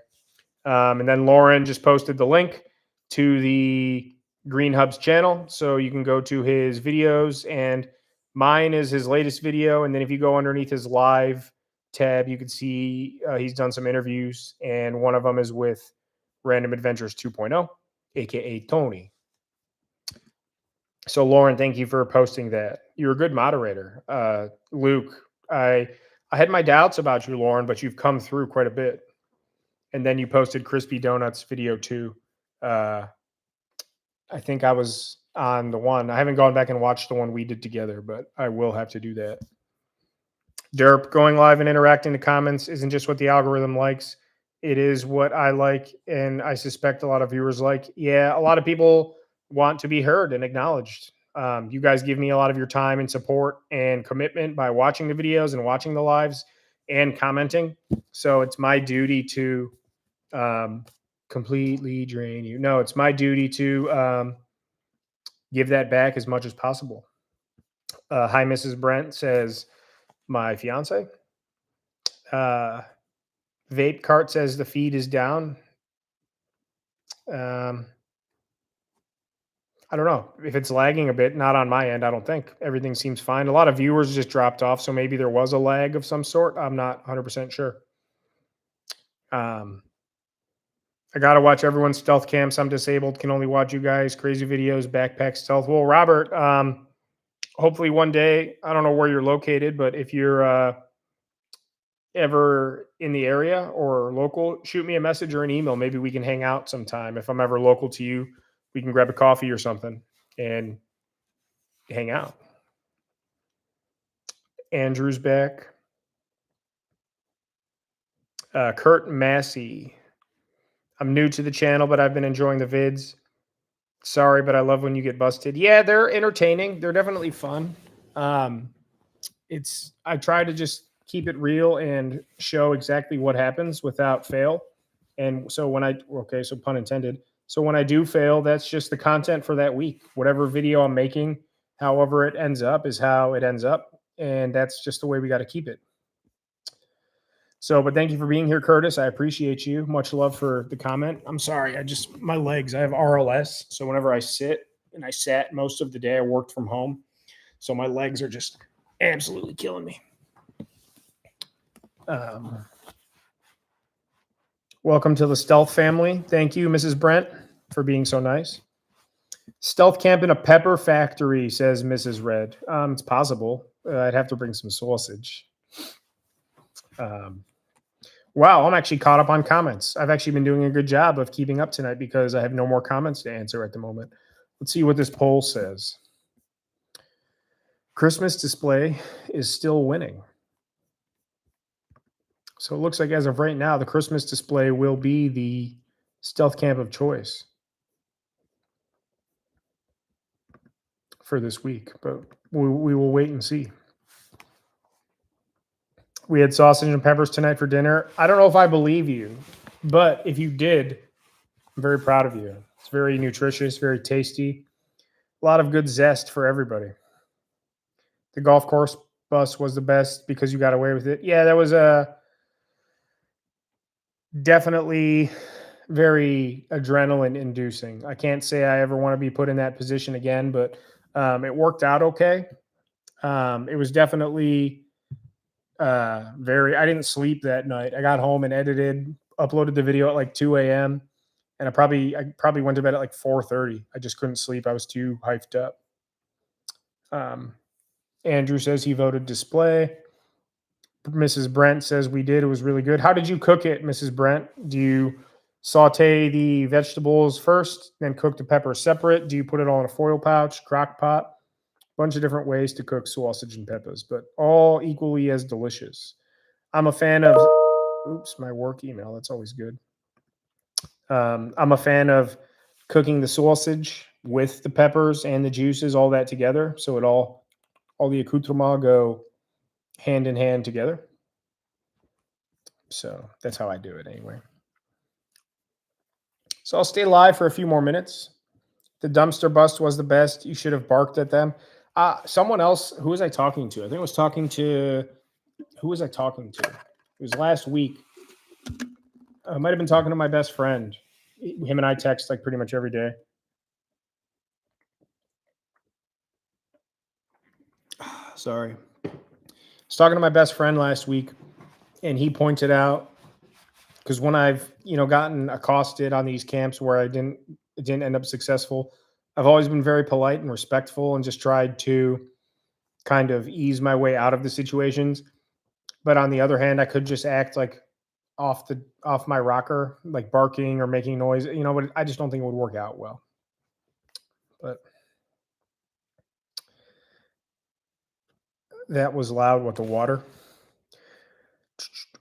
And then Lauren just posted the link to the Green Hubs channel. So you can go to his videos, and mine is his latest video. And then if you go underneath his live tab, you can see he's done some interviews, and one of them is with Random Adventures 2.0, aka Tony. So Lauren, thank you for posting that. You're a good moderator. Luke, I had my doubts about you, Lauren, but you've come through quite a bit. And then you posted Crispy Donuts video too. I think I was on the one. I haven't gone back and watched the one we did together, but I will have to do that. Derp, going live and interacting in the comments isn't just what the algorithm likes. It is what I like, and I suspect a lot of viewers like. Yeah, a lot of people want to be heard and acknowledged. You guys give me a lot of your time and support and commitment by watching the videos and watching the lives and commenting. So it's my duty to completely drain you. No, it's my duty to give that back as much as possible. Hi, Mrs. Brent says, my fiance. Vape Cart says the feed is down. I don't know if it's lagging a bit. Not on my end, I don't think. Everything seems fine. A lot of viewers just dropped off, so maybe there was a lag of some sort. I'm not 100% sure. I got to watch everyone's stealth camps. I'm disabled. Can only watch you guys. Crazy videos, backpack stealth. Well, Robert, hopefully one day, I don't know where you're located, but if you're ever in the area or local, shoot me a message or an email. Maybe we can hang out sometime. If I'm ever local to you, we can grab a coffee or something and hang out. Andrew's back. Kurt Massey. I'm new to the channel, but I've been enjoying the vids. Sorry, but I love when you get busted. Yeah, they're entertaining. They're definitely fun. I try to just keep it real and show exactly what happens without fail. And so so pun intended. So when I do fail, that's just the content for that week. Whatever video I'm making, however it ends up is how it ends up. And that's just the way we got to keep it. So, but thank you for being here, Curtis. I appreciate you. Much love for the comment. I'm sorry. My legs, I have RLS. So whenever I sit, and I sat most of the day, I worked from home. So my legs are just absolutely killing me. Welcome to the Stealth family. Thank you, Mrs. Brent, for being so nice. Stealth camp in a pepper factory, says Mrs. Red. It's possible. I'd have to bring some sausage. Wow, I'm actually caught up on comments. I've actually been doing a good job of keeping up tonight because I have no more comments to answer at the moment. Let's see what this poll says. Christmas display is still winning. So it looks like as of right now, the Christmas display will be the stealth camp of choice for this week, but we will wait and see. We had sausage and peppers tonight for dinner. I don't know if I believe you, but if you did, I'm very proud of you. It's very nutritious, very tasty. A lot of good zest for everybody. The golf course bus was the best because you got away with it. Yeah, that was definitely very adrenaline inducing. I can't say I ever want to be put in that position again, but it worked out okay. It was definitely I didn't sleep that night. I got home and edited, uploaded the video at like 2 a.m. And I probably went to bed at like 4:30. I just couldn't sleep. I was too hyped up. Andrew says he voted display. Mrs. Brent says we did. It was really good. How did you cook it, Mrs. Brent? Do you saute the vegetables first, then cook the peppers separate? Do you put it all in a foil pouch, crock pot? Bunch of different ways to cook sausage and peppers, but all equally as delicious. I'm a fan of, oops, my work email. That's always good. I'm a fan of cooking the sausage with the peppers and the juices, all that together. So all the accoutrements go hand in hand together. So that's how I do it anyway. So I'll stay live for a few more minutes. The dumpster bust was the best. You should have barked at them. Someone else, who was I talking to? I think I was talking to, who was I talking to? It was last week. I might have been talking to my best friend. Him and I text like pretty much every day. Sorry. I was talking to my best friend last week, and he pointed out, because when I've gotten accosted on these camps where it didn't end up successful, I've always been very polite and respectful and just tried to kind of ease my way out of the situations. But on the other hand, I could just act like off my rocker, like barking or making noise, but I just don't think it would work out well. But that was loud with the water.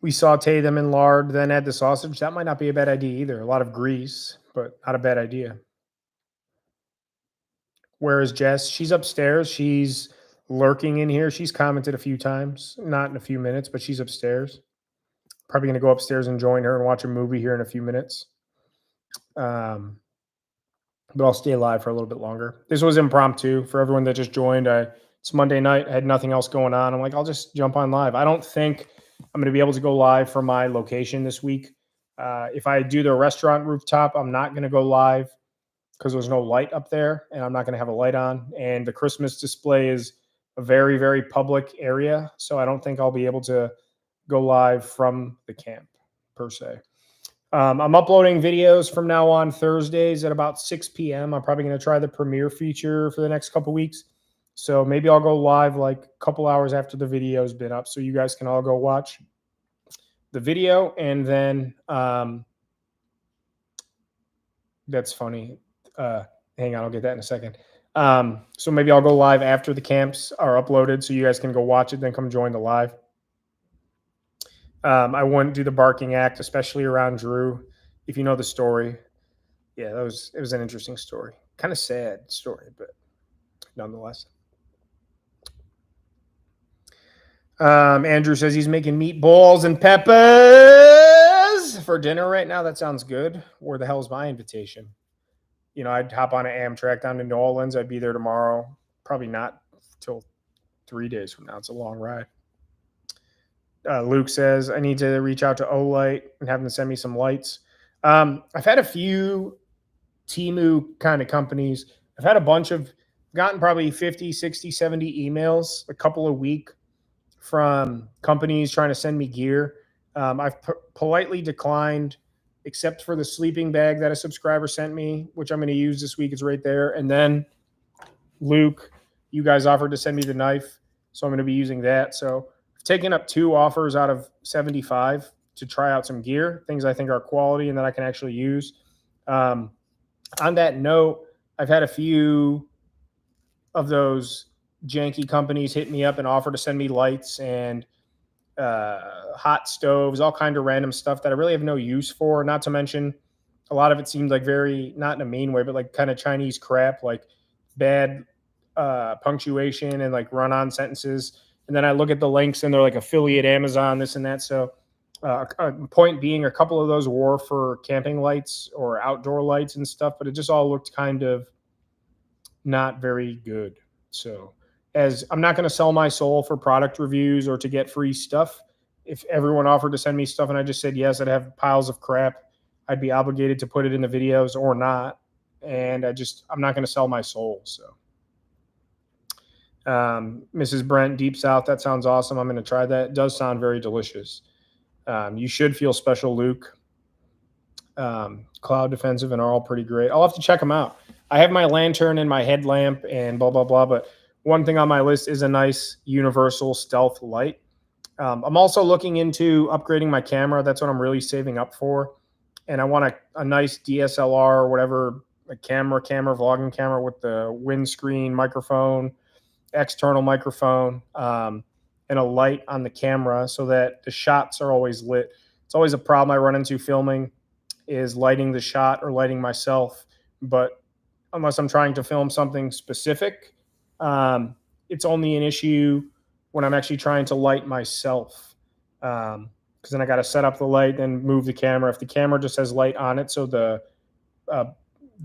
We saute them in lard, then add the sausage. That might not be a bad idea either. A lot of grease, but not a bad idea. Where is Jess? She's upstairs. She's lurking in here. She's commented a few times, not in a few minutes, but she's upstairs. Probably going to go upstairs and join her and watch a movie here in a few minutes. But I'll stay alive for a little bit longer. This was impromptu for everyone that just joined. It's Monday night. I had nothing else going on. I'm like, I'll just jump on live. I don't think I'm going to be able to go live from my location this week. If I do the restaurant rooftop, I'm not going to go live because there's no light up there and I'm not going to have a light on. And the Christmas display is a very, very public area. So I don't think I'll be able to go live from the camp per se. I'm uploading videos from now on Thursdays at about 6 p.m. I'm probably going to try the premiere feature for the next couple weeks. So maybe I'll go live like a couple hours after the video's been up so you guys can all go watch the video. And then that's funny. Hang on, I'll get that in a second. So maybe I'll go live after the camps are uploaded so you guys can go watch it, then come join the live. I wouldn't do the barking act, especially around Drew. If you know the story, yeah, it was an interesting story. Kind of sad story, but nonetheless. Andrew says he's making meatballs and peppers for dinner right now. That sounds good. Where the hell's my invitation? I'd hop on an Amtrak down to New Orleans. I'd be there tomorrow. Probably not till 3 days from now. It's a long ride. Luke says, I need to reach out to Olight and have them send me some lights. I've had a few Temu kind of companies. I've had a bunch of, gotten probably 50, 60, 70 emails a couple a week from companies trying to send me gear. I've politely declined, except for the sleeping bag that a subscriber sent me, which I'm going to use this week. It's right there. And then Luke, you guys offered to send me the knife, so I'm going to be using that. So I've taken up 2 offers out of 75 to try out some gear, things I think are quality and that I can actually use. On that note, I've had a few of those janky companies hit me up and offer to send me lights and hot stoves, all kind of random stuff that I really have no use for. Not to mention, a lot of it seemed like very, not in a mean way, but like kind of Chinese crap, like bad punctuation and like run-on sentences. And then I look at the links and they're like affiliate Amazon, this and that. So point being, a couple of those were for camping lights or outdoor lights and stuff, but it just all looked kind of not very good. So as I'm not going to sell my soul for product reviews or to get free stuff. If everyone offered to send me stuff and I just said yes, I'd have piles of crap. I'd be obligated to put it in the videos or not. And I'm not going to sell my soul. So Mrs. Brent, Deep South, that sounds awesome. I'm going to try that. It does sound very delicious. You should feel special, Luke. Cloud Defensive and are all pretty great. I'll have to check them out. I have my lantern and my headlamp and blah, blah, blah. But one thing on my list is a nice universal stealth light. I'm also looking into upgrading my camera. That's what I'm really saving up for. And I want a nice DSLR or whatever, a vlogging camera with the windscreen microphone, external microphone, and a light on the camera so that the shots are always lit. It's always a problem I run into filming is lighting the shot or lighting myself. But unless I'm trying to film something specific, it's only an issue when I'm actually trying to light myself. Because then I got to set up the light, then move the camera. If the camera just has light on it, so the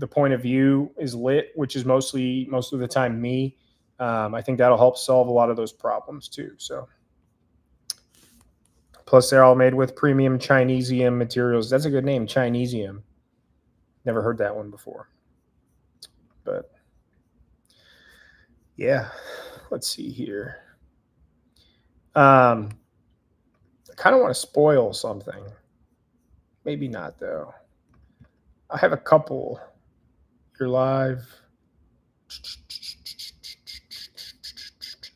point of view is lit, which is most of the time me, I think that'll help solve a lot of those problems too. So, plus they're all made with premium Chinesium materials. That's a good name, Chinesium. Never heard that one before. But yeah, let's see here. I kind of want to spoil something. Maybe not, though. I have a couple. You're live. Let's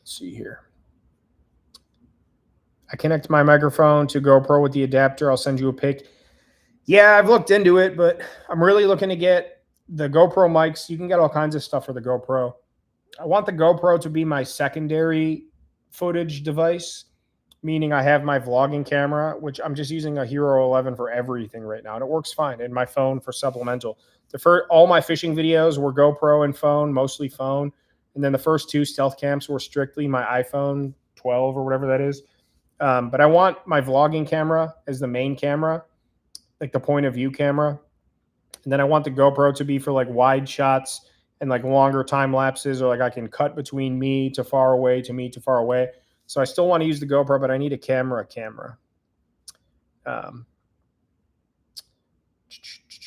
see here. I connect my microphone to GoPro with the adapter. I'll send you a pic. Yeah, I've looked into it, but I'm really looking to get the GoPro mics. You can get all kinds of stuff for the GoPro. I want the GoPro to be my secondary footage device, meaning I have my vlogging camera, which I'm just using a Hero 11 for everything right now, and it works fine, and my phone for supplemental. All my fishing videos were GoPro and phone, mostly phone, and then the first two stealth camps were strictly my iPhone 12 or whatever that is. But I want my vlogging camera as the main camera, like the point of view camera, and then I want the GoPro to be for like wide shots and like longer time lapses, or like I can cut between me to far away to me to far away. So I still want to use the GoPro, but I need a camera.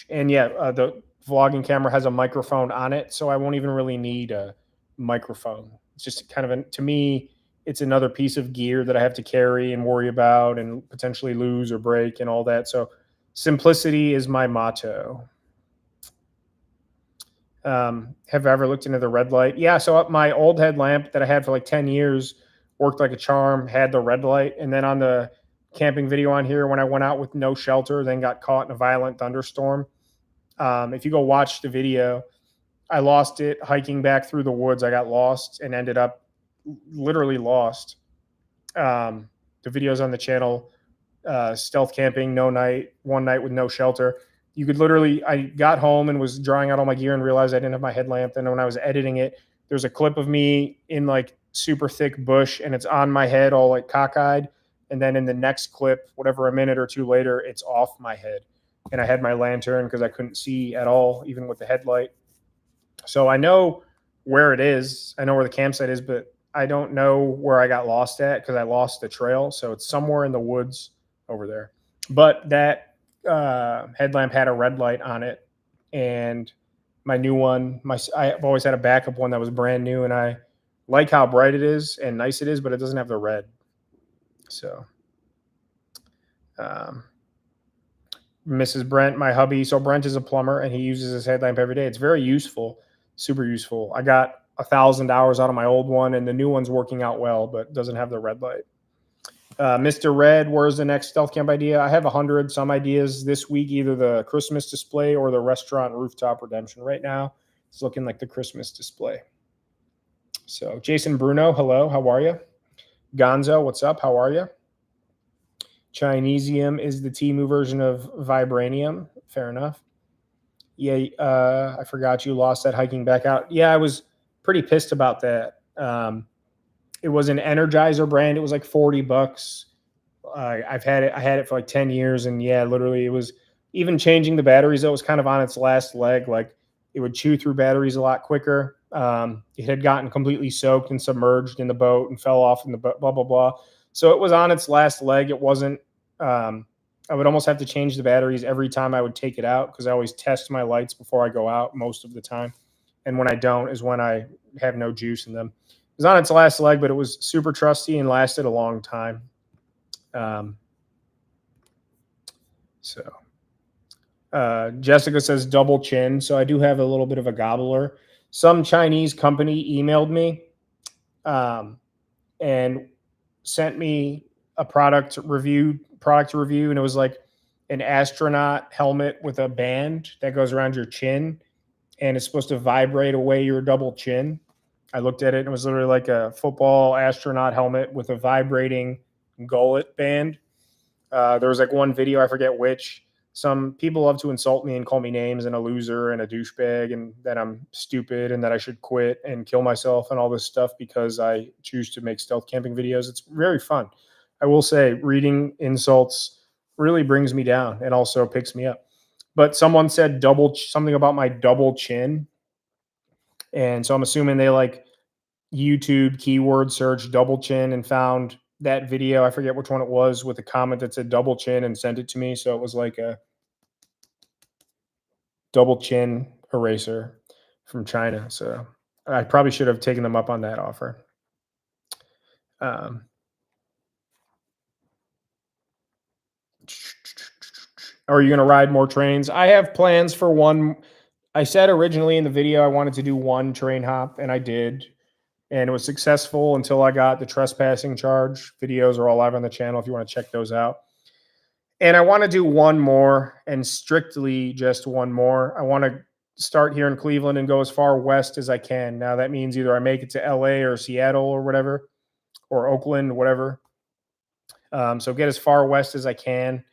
And yeah, the vlogging camera has a microphone on it, so I won't even really need a microphone. It's just kind of to me, it's another piece of gear that I have to carry and worry about and potentially lose or break and all that. So simplicity is my motto. Have I ever looked into the red light? Yeah, so my old headlamp that I had for like 10 years worked like a charm, had the red light. And then on the camping video on here, when I went out with no shelter, then got caught in a violent thunderstorm. If you go watch the video, I lost it hiking back through the woods. I got lost and ended up literally lost. The video's on the channel, stealth camping, one night with no shelter. You could literally, I got home and was drawing out all my gear and realized I didn't have my headlamp. And when I was editing it, there's a clip of me in like super thick bush and it's on my head all like cockeyed. And then in the next clip, whatever, a minute or two later, it's off my head. And I had my lantern because I couldn't see at all, even with the headlight. So I know where it is. I know where the campsite is, but I don't know where I got lost at because I lost the trail. So it's somewhere in the woods over there. But that headlamp had a red light on it, and my new one, I've always had a backup one that was brand new, and I like how bright it is and nice it is, but it doesn't have the red. So Mrs. Brent, my hubby, so Brent is a plumber and he uses his headlamp every day. It's very useful, super useful. I got 1,000 hours out of my old one, and the new one's working out well, but doesn't have the red light. Mr. Red, where's the next stealth camp idea? I have 100 some ideas this week, either the Christmas display or the restaurant rooftop redemption. Right now, it's looking like the Christmas display. So Jason Bruno, hello, how are you? Gonzo, what's up? How are you? Chinesium is the Temu version of vibranium. Fair enough. Yeah, I forgot you lost that hiking back out. Yeah, I was pretty pissed about that. It was an Energizer brand. It was like $40. I had it for like 10 years. And yeah, literally it was even changing the batteries. It was kind of on its last leg. Like it would chew through batteries a lot quicker. It had gotten completely soaked and submerged in the boat and fell off in the boat, blah, blah, blah. So it was on its last leg. It wasn't, I would almost have to change the batteries every time I would take it out because I always test my lights before I go out most of the time. And when I don't is when I have no juice in them. was on its last leg, but it was super trusty and lasted a long time. Jessica says double chin. So I do have a little bit of a gobbler. Some Chinese company emailed me and sent me a product review, and it was like an astronaut helmet with a band that goes around your chin, and it's supposed to vibrate away your double chin. I looked at it and it was literally like a football astronaut helmet with a vibrating gullet band. There was like one video, I forget which. Some people love to insult me and call me names and a loser and a douchebag and that I'm stupid and that I should quit and kill myself and all this stuff because I choose to make stealth camping videos. It's very fun. I will say reading insults really brings me down and also picks me up. But someone said something about my double chin. And so I'm assuming they like YouTube keyword search double chin and found that video. I forget which one it was with a comment that said double chin and sent it to me. So it was like a double chin eraser from China. So I probably should have taken them up on that offer. Are you going to ride more trains? I have plans for one. I said originally in the video I wanted to do one train hop, and I did. And it was successful until I got the trespassing charge. Videos are all live on the channel if you want to check those out. And I want to do one more, and strictly just one more. I want to start here in Cleveland and go as far west as I can. Now that means either I make it to LA or Seattle or whatever, or Oakland, whatever. So get as far west as I can.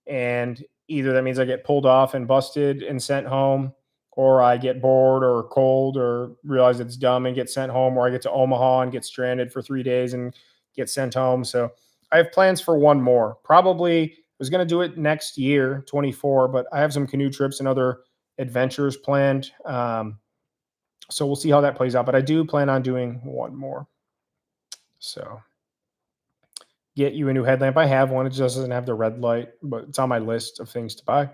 And either that means I get pulled off and busted and sent home, or I get bored or cold or realize it's dumb and get sent home, or I get to Omaha and get stranded for 3 days and get sent home. So I have plans for one more. Probably I was going to do it next year, 24, but I have some canoe trips and other adventures planned. So we'll see how that plays out. But I do plan on doing one more. So get you a new headlamp. I have one. It just doesn't have the red light, but it's on my list of things to buy.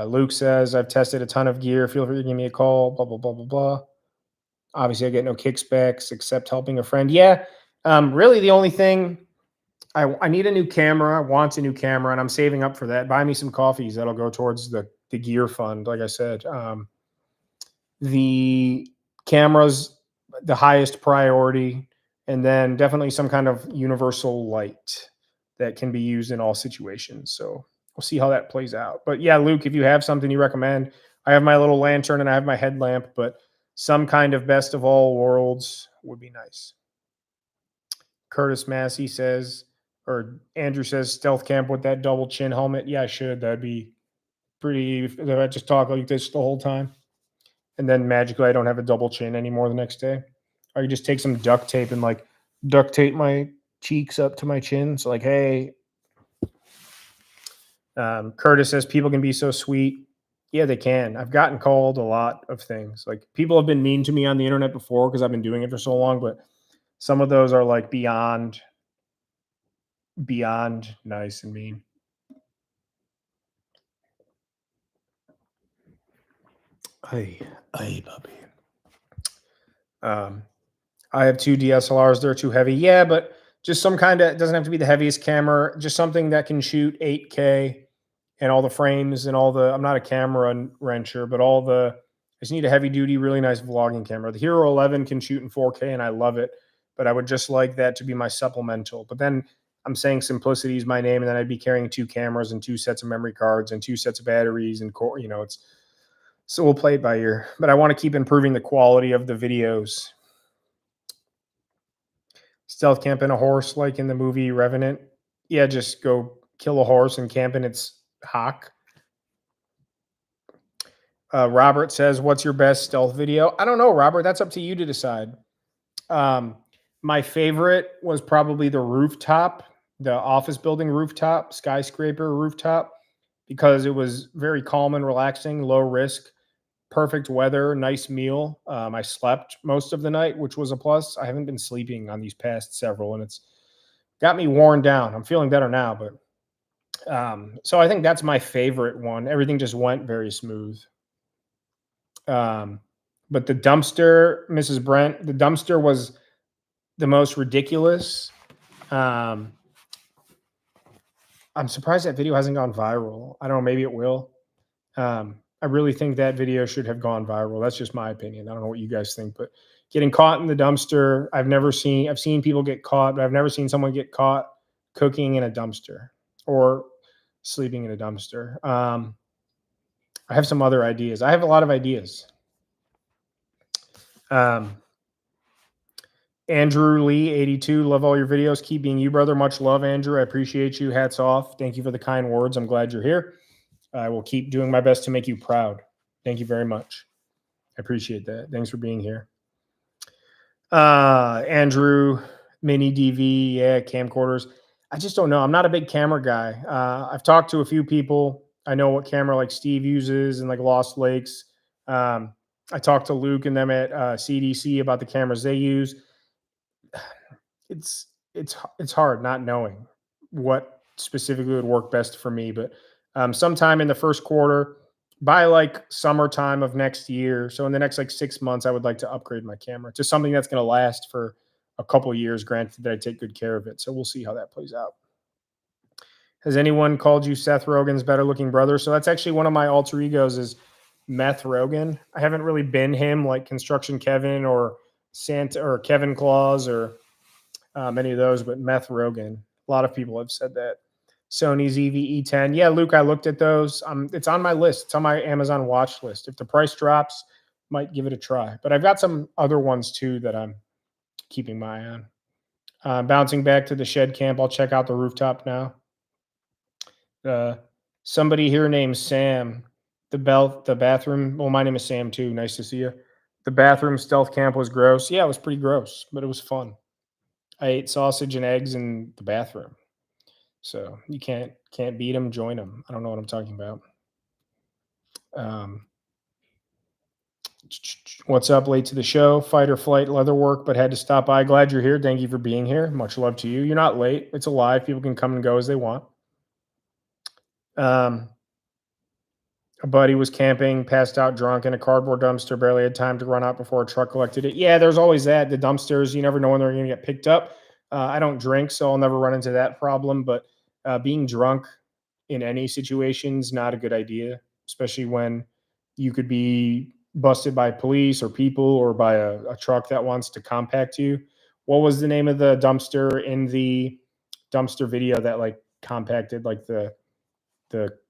Luke says, I've tested a ton of gear. Feel free to give me a call, blah, blah, blah, blah, blah. Obviously, I get no kickbacks except helping a friend. Yeah, really the only thing, I need a new camera. I want a new camera, and I'm saving up for that. Buy me some coffees. That'll go towards the gear fund, like I said. The camera's the highest priority, and then definitely some kind of universal light that can be used in all situations. So we'll see how that plays out. But yeah, Luke, if you have something you recommend, I have my little lantern and I have my headlamp, but some kind of best of all worlds would be nice. Curtis Massey says, or Andrew says, stealth camp with that double chin helmet. Yeah, I should. That'd be pretty. If I just talk like this the whole time, and then magically I don't have a double chin anymore the next day. Or you just take some duct tape and like duct tape my cheeks up to my chin. So like, hey. Curtis says people can be so sweet. Yeah, they can. I've gotten called a lot of things. Like people have been mean to me on the internet before because I've been doing it for so long, but some of those are like beyond nice and mean. Hey, puppy. I have 2 DSLRs. They're too heavy. Yeah, but just some kind of, it doesn't have to be the heaviest camera, just something that can shoot 8K and all the frames and all the, I'm not a camera wrencher, but I just need a heavy duty, really nice vlogging camera. The Hero 11 can shoot in 4K and I love it, but I would just like that to be my supplemental. But then I'm saying simplicity is my name, and then I'd be carrying 2 cameras and 2 sets of memory cards and 2 sets of batteries and core, so we'll play it by ear, but I want to keep improving the quality of the videos. Stealth camp in a horse like in the movie Revenant. Yeah, just go kill a horse and camp in its hock. Robert says, what's your best stealth video? I don't know, Robert. That's up to you to decide. My favorite was probably the rooftop, the office building rooftop, skyscraper rooftop, because it was very calm and relaxing, low risk, perfect weather, nice meal. I slept most of the night, which was a plus. I haven't been sleeping on these past several, and it's got me worn down. I'm feeling better now, but so I think that's my favorite one. Everything just went very smooth. But the dumpster, Mrs. Brent, the dumpster was the most ridiculous. I'm surprised that video hasn't gone viral. I don't know, maybe it will. I really think that video should have gone viral. That's just my opinion. I don't know what you guys think, but getting caught in the dumpster, I've seen people get caught, but I've never seen someone get caught cooking in a dumpster or sleeping in a dumpster. I have some other ideas. I have a lot of ideas. Andrew Lee 82, love all your videos. Keep being you, brother. Much love, Andrew. I appreciate you. Hats off. Thank you for the kind words. I'm glad you're here. I will keep doing my best to make you proud. Thank you very much. I appreciate that. Thanks for being here. Andrew, mini DV, yeah, camcorders. I just don't know. I'm not a big camera guy. I've talked to a few people. I know what camera like Steve uses and like Lost Lakes. I talked to Luke and them at CDC about the cameras they use. It's hard not knowing what specifically would work best for me, but sometime in the first quarter, by like summertime of next year, so in the next like 6 months, I would like to upgrade my camera to something that's going to last for a couple years, granted that I take good care of it. So we'll see how that plays out. Has anyone called you Seth Rogen's better looking brother? So that's actually one of my alter egos is Meth Rogan. I haven't really been him like Construction Kevin or Santa or Kevin Claus or many of those, but Meth Rogan. A lot of people have said that. Sony's EVE10. Yeah, Luke, I looked at those. It's on my list. It's on my Amazon watch list. If the price drops, might give it a try. But I've got some other ones too that I'm keeping my eye on. Bouncing back to the shed camp, I'll check out the rooftop now. Somebody here named Sam. The bathroom. Well, my name is Sam too. Nice to see you. The bathroom stealth camp was gross. Yeah, it was pretty gross, but it was fun. I ate sausage and eggs in the bathroom. So you can't beat them, join them. I don't know what I'm talking about. What's up? Late to the show. Fight or flight, leather work, but had to stop by. Glad you're here. Thank you for being here. Much love to you. You're not late. It's alive. People can come and go as they want. A buddy was camping, passed out drunk in a cardboard dumpster, barely had time to run out before a truck collected it. Yeah, there's always that. The dumpsters, you never know when they're going to get picked up. I don't drink, so I'll never run into that problem. But being drunk in any situation is not a good idea, especially when you could be busted by police or people or by a truck that wants to compact you. What was the name of the dumpster in the dumpster video that like compacted like the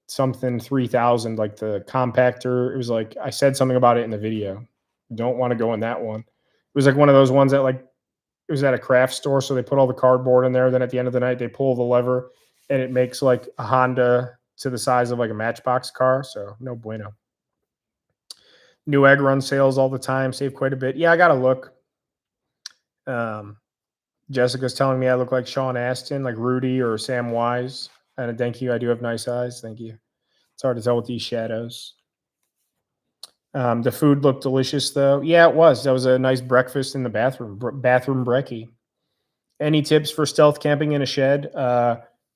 something 3000, like the compactor? It was like, I said something about it in the video. Don't want to go in that one. It was like one of those ones that like, it was at a craft store. So they put all the cardboard in there. Then at the end of the night, they pull the lever and it makes like a Honda to the size of like a Matchbox car. So no bueno. New egg run sales all the time. Save quite a bit. Yeah, I got to look. Jessica's telling me I look like Sean Astin, like Rudy or Sam Wise. And thank you. I do have nice eyes. Thank you. It's hard to tell with these shadows. The food looked delicious, though. Yeah, it was. That was a nice breakfast in the bathroom. Bathroom brekkie. Any tips for stealth camping in a shed?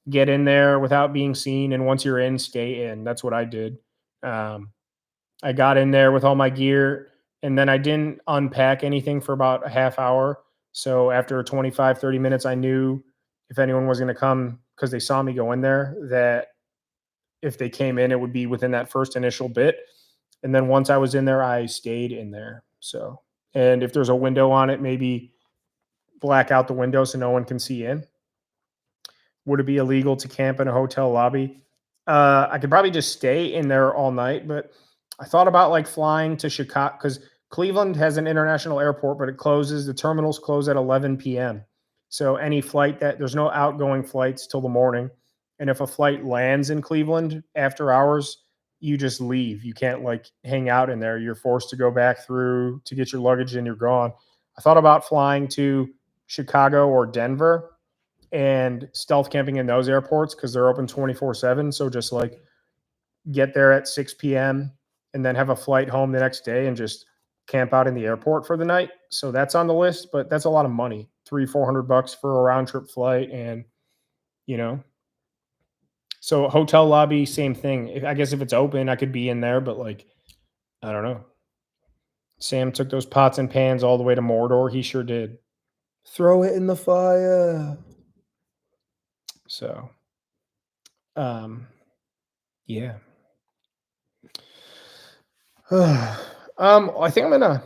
Get in there without being seen, and once you're in, stay in. That's what I did. I got in there with all my gear, and then I didn't unpack anything for about a half hour. So after 25, 30 minutes, I knew if anyone was going to come because they saw me go in there, that if they came in, it would be within that first initial bit. And then once I was in there, I stayed in there. So, and if there's a window on it, maybe black out the window so no one can see in. Would it be illegal to camp in a hotel lobby? I could probably just stay in there all night, but I thought about like flying to Chicago because Cleveland has an international airport, but it closes. The terminals close at 11 p.m. So any flight there's no outgoing flights till the morning. And if a flight lands in Cleveland after hours, you just leave. You can't like hang out in there. You're forced to go back through to get your luggage and you're gone. I thought about flying to Chicago or Denver and stealth camping in those airports because they're open 24/7. So just like get there at 6 p.m. and then have a flight home the next day and just camp out in the airport for the night. So that's on the list, but that's a lot of money. $300-400 for a round trip flight. And, you know, so hotel lobby, same thing. I guess if it's open, I could be in there, but like, I don't know. Sam took those pots and pans all the way to Mordor. He sure did. Throw it in the fire. So, yeah. I think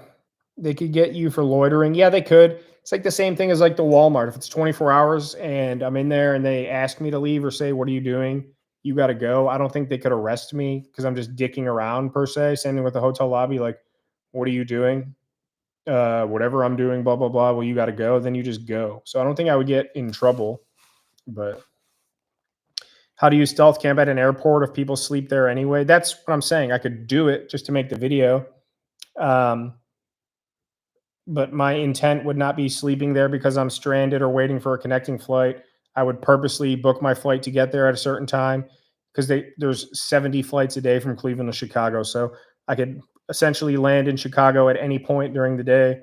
they could get you for loitering. Yeah, they could. It's like the same thing as like the Walmart. If it's 24 hours and I'm in there and they ask me to leave or say, "What are you doing?" You got to go. I don't think they could arrest me because I'm just dicking around per se. Same thing with the hotel lobby. Like, what are you doing? Whatever I'm doing, blah, blah, blah. Well, you got to go. Then you just go. So I don't think I would get in trouble. But how do you stealth camp at an airport if people sleep there anyway? That's what I'm saying. I could do it just to make the video. Um, but my intent would not be sleeping there because I'm stranded or waiting for a connecting flight. I would purposely book my flight to get there at a certain time because there's 70 flights a day from Cleveland to Chicago. So I could essentially land in Chicago at any point during the day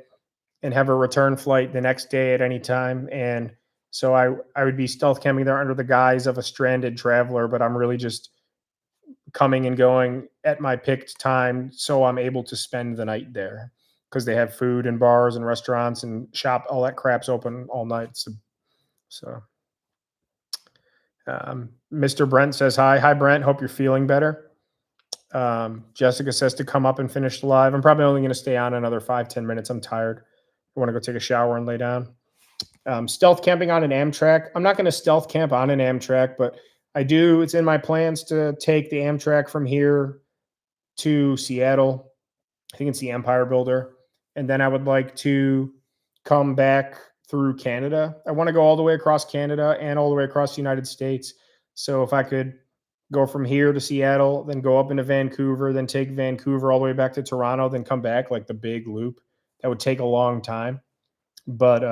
and have a return flight the next day at any time. And so I would be stealth camping there under the guise of a stranded traveler, but I'm really just coming and going at my picked time so I'm able to spend the night there because they have food and bars and restaurants and shop. All that crap's open all night. So Mr. Brent says hi. Hi, Brent. Hope you're feeling better. Jessica says to come up and finish the live. I'm probably only going to stay on another 5-10 minutes. I'm tired. I want to go take a shower and lay down. Stealth camping on an Amtrak. I'm not going to stealth camp on an Amtrak, but I do. It's in my plans to take the Amtrak from here to Seattle. I think it's the Empire Builder. And then I would like to come back through Canada. I want to go all the way across Canada and all the way across the United States. So if I could go from here to Seattle, then go up into Vancouver, then take Vancouver all the way back to Toronto, then come back like the big loop, that would take a long time. But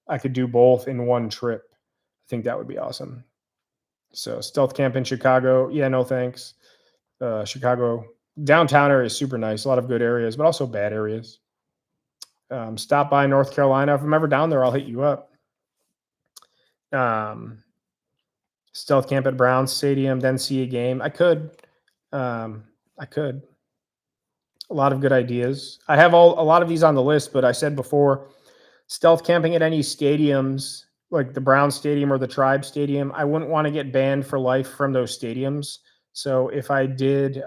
I could do both in one trip. I think that would be awesome. So stealth camp in Chicago. Yeah, no thanks. Chicago downtown area is super nice. A lot of good areas, but also bad areas. Stop by North Carolina. If I'm ever down there, I'll hit you up. Stealth camp at Browns Stadium, then see a game. I could. I could. A lot of good ideas. I have a lot of these on the list, but I said before, stealth camping at any stadiums like the Brown Stadium or the Tribe Stadium, I wouldn't want to get banned for life from those stadiums. So if I did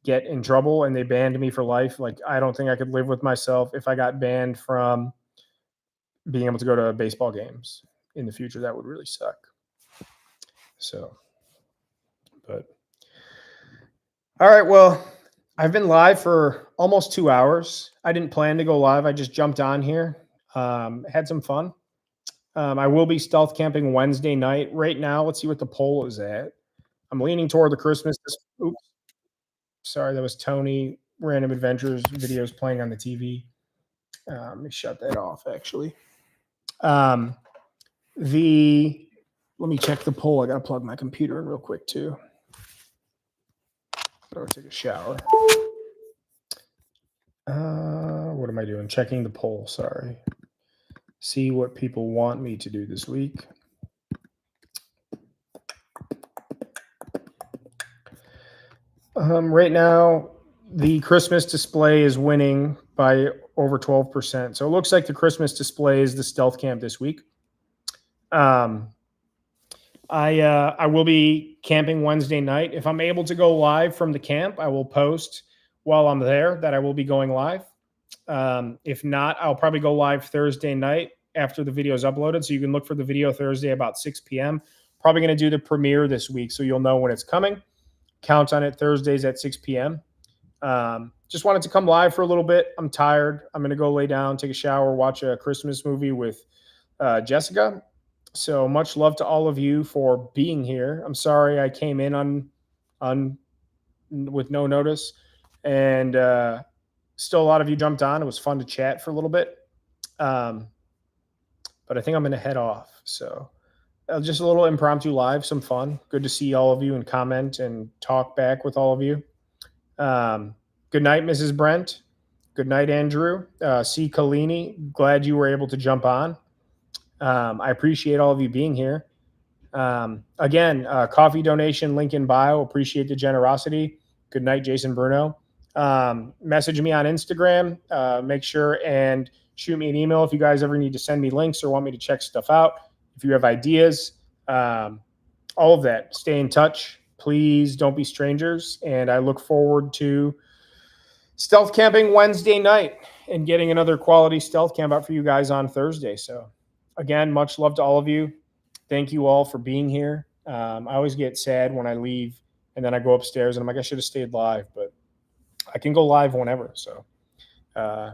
get in trouble and they banned me for life, like I don't think I could live with myself if I got banned from being able to go to baseball games in the future. That would really suck. So, but all right, well, I've been live for almost 2 hours. I didn't plan to go live. I just jumped on here. Had some fun. I will be stealth camping Wednesday night. Right now, let's see what the poll is at. I'm leaning toward the Christmas. Oops. Sorry, that was Tony Random Adventures videos playing on the TV. Let me shut that off, actually. Let me check the poll. I got to plug my computer in real quick, too. Or take a shower. What am I doing? Checking the poll. Sorry. See what people want me to do this week. Right now, the Christmas display is winning by over 12%. So it looks like the Christmas display is the stealth camp this week. I will be camping Wednesday night. If I'm able to go live from the camp, I will post while I'm there that I will be going live. If not, I'll probably go live Thursday night after the video is uploaded. So you can look for the video Thursday about 6 p.m. Probably going to do the premiere this week, so you'll know when it's coming. Count on it Thursdays at 6 p.m. Just wanted to come live for a little bit. I'm tired. I'm going to go lay down, take a shower, watch a Christmas movie with Jessica. So much love to all of you for being here. I'm sorry I came in with no notice, and still a lot of you jumped on. It was fun to chat for a little bit, but I think I'm going to head off. So just a little impromptu live, some fun. Good to see all of you and comment and talk back with all of you. Good night, Mrs. Brent. Good night, Andrew. C. Collini, glad you were able to jump on. I appreciate all of you being here. Again, coffee donation, link in bio. Appreciate the generosity. Good night, Jason Bruno. Message me on Instagram. Make sure and shoot me an email if you guys ever need to send me links or want me to check stuff out. If you have ideas, all of that, stay in touch. Please don't be strangers. And I look forward to stealth camping Wednesday night and getting another quality stealth camp out for you guys on Thursday. So again, much love to all of you. Thank you all for being here. I always get sad when I leave and then I go upstairs and I'm like, I should have stayed live, but I can go live whenever. So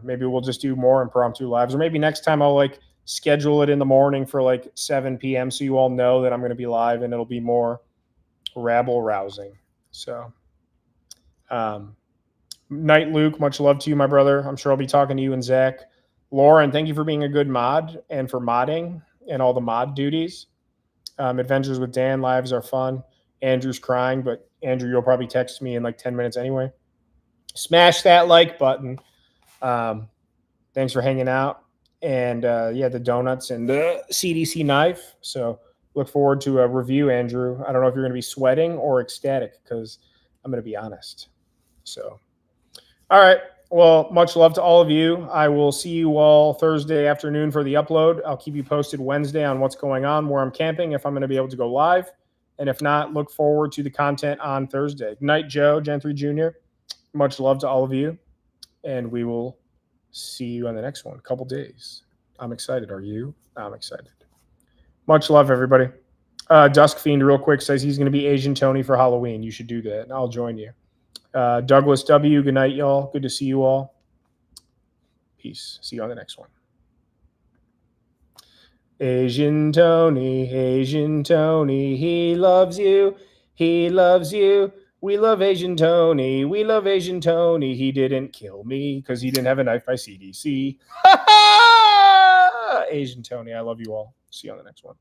maybe we'll just do more impromptu lives, or maybe next time I'll like schedule it in the morning for like 7 p.m. so you all know that I'm going to be live and it'll be more rabble rousing. So Night Luke, much love to you, my brother. I'm sure I'll be talking to you and Zach. Lauren, thank you for being a good mod and for modding and all the mod duties. Adventures with Dan lives are fun. Andrew's crying, but Andrew, you'll probably text me in like 10 minutes anyway. Smash that like button. Thanks for hanging out. And yeah, the donuts and the CDC knife. So look forward to a review, Andrew. I don't know if you're going to be sweating or ecstatic because I'm going to be honest. So, all right. Well, much love to all of you. I will see you all Thursday afternoon for the upload. I'll keep you posted Wednesday on what's going on, where I'm camping, if I'm going to be able to go live. And if not, look forward to the content on Thursday. Good night, Joe, Gentry Jr. Much love to all of you. And we will see you on the next one. Couple days. I'm excited. Are you? I'm excited. Much love, everybody. Dusk Fiend, real quick, says he's going to be Asian Tony for Halloween. You should do that, and I'll join you. Douglas W., good night, y'all. Good to see you all. Peace. See you on the next one. Asian Tony, he loves you. He loves you. We love Asian Tony. We love Asian Tony. He didn't kill me because he didn't have a knife by CDC. Asian Tony, I love you all. See you on the next one.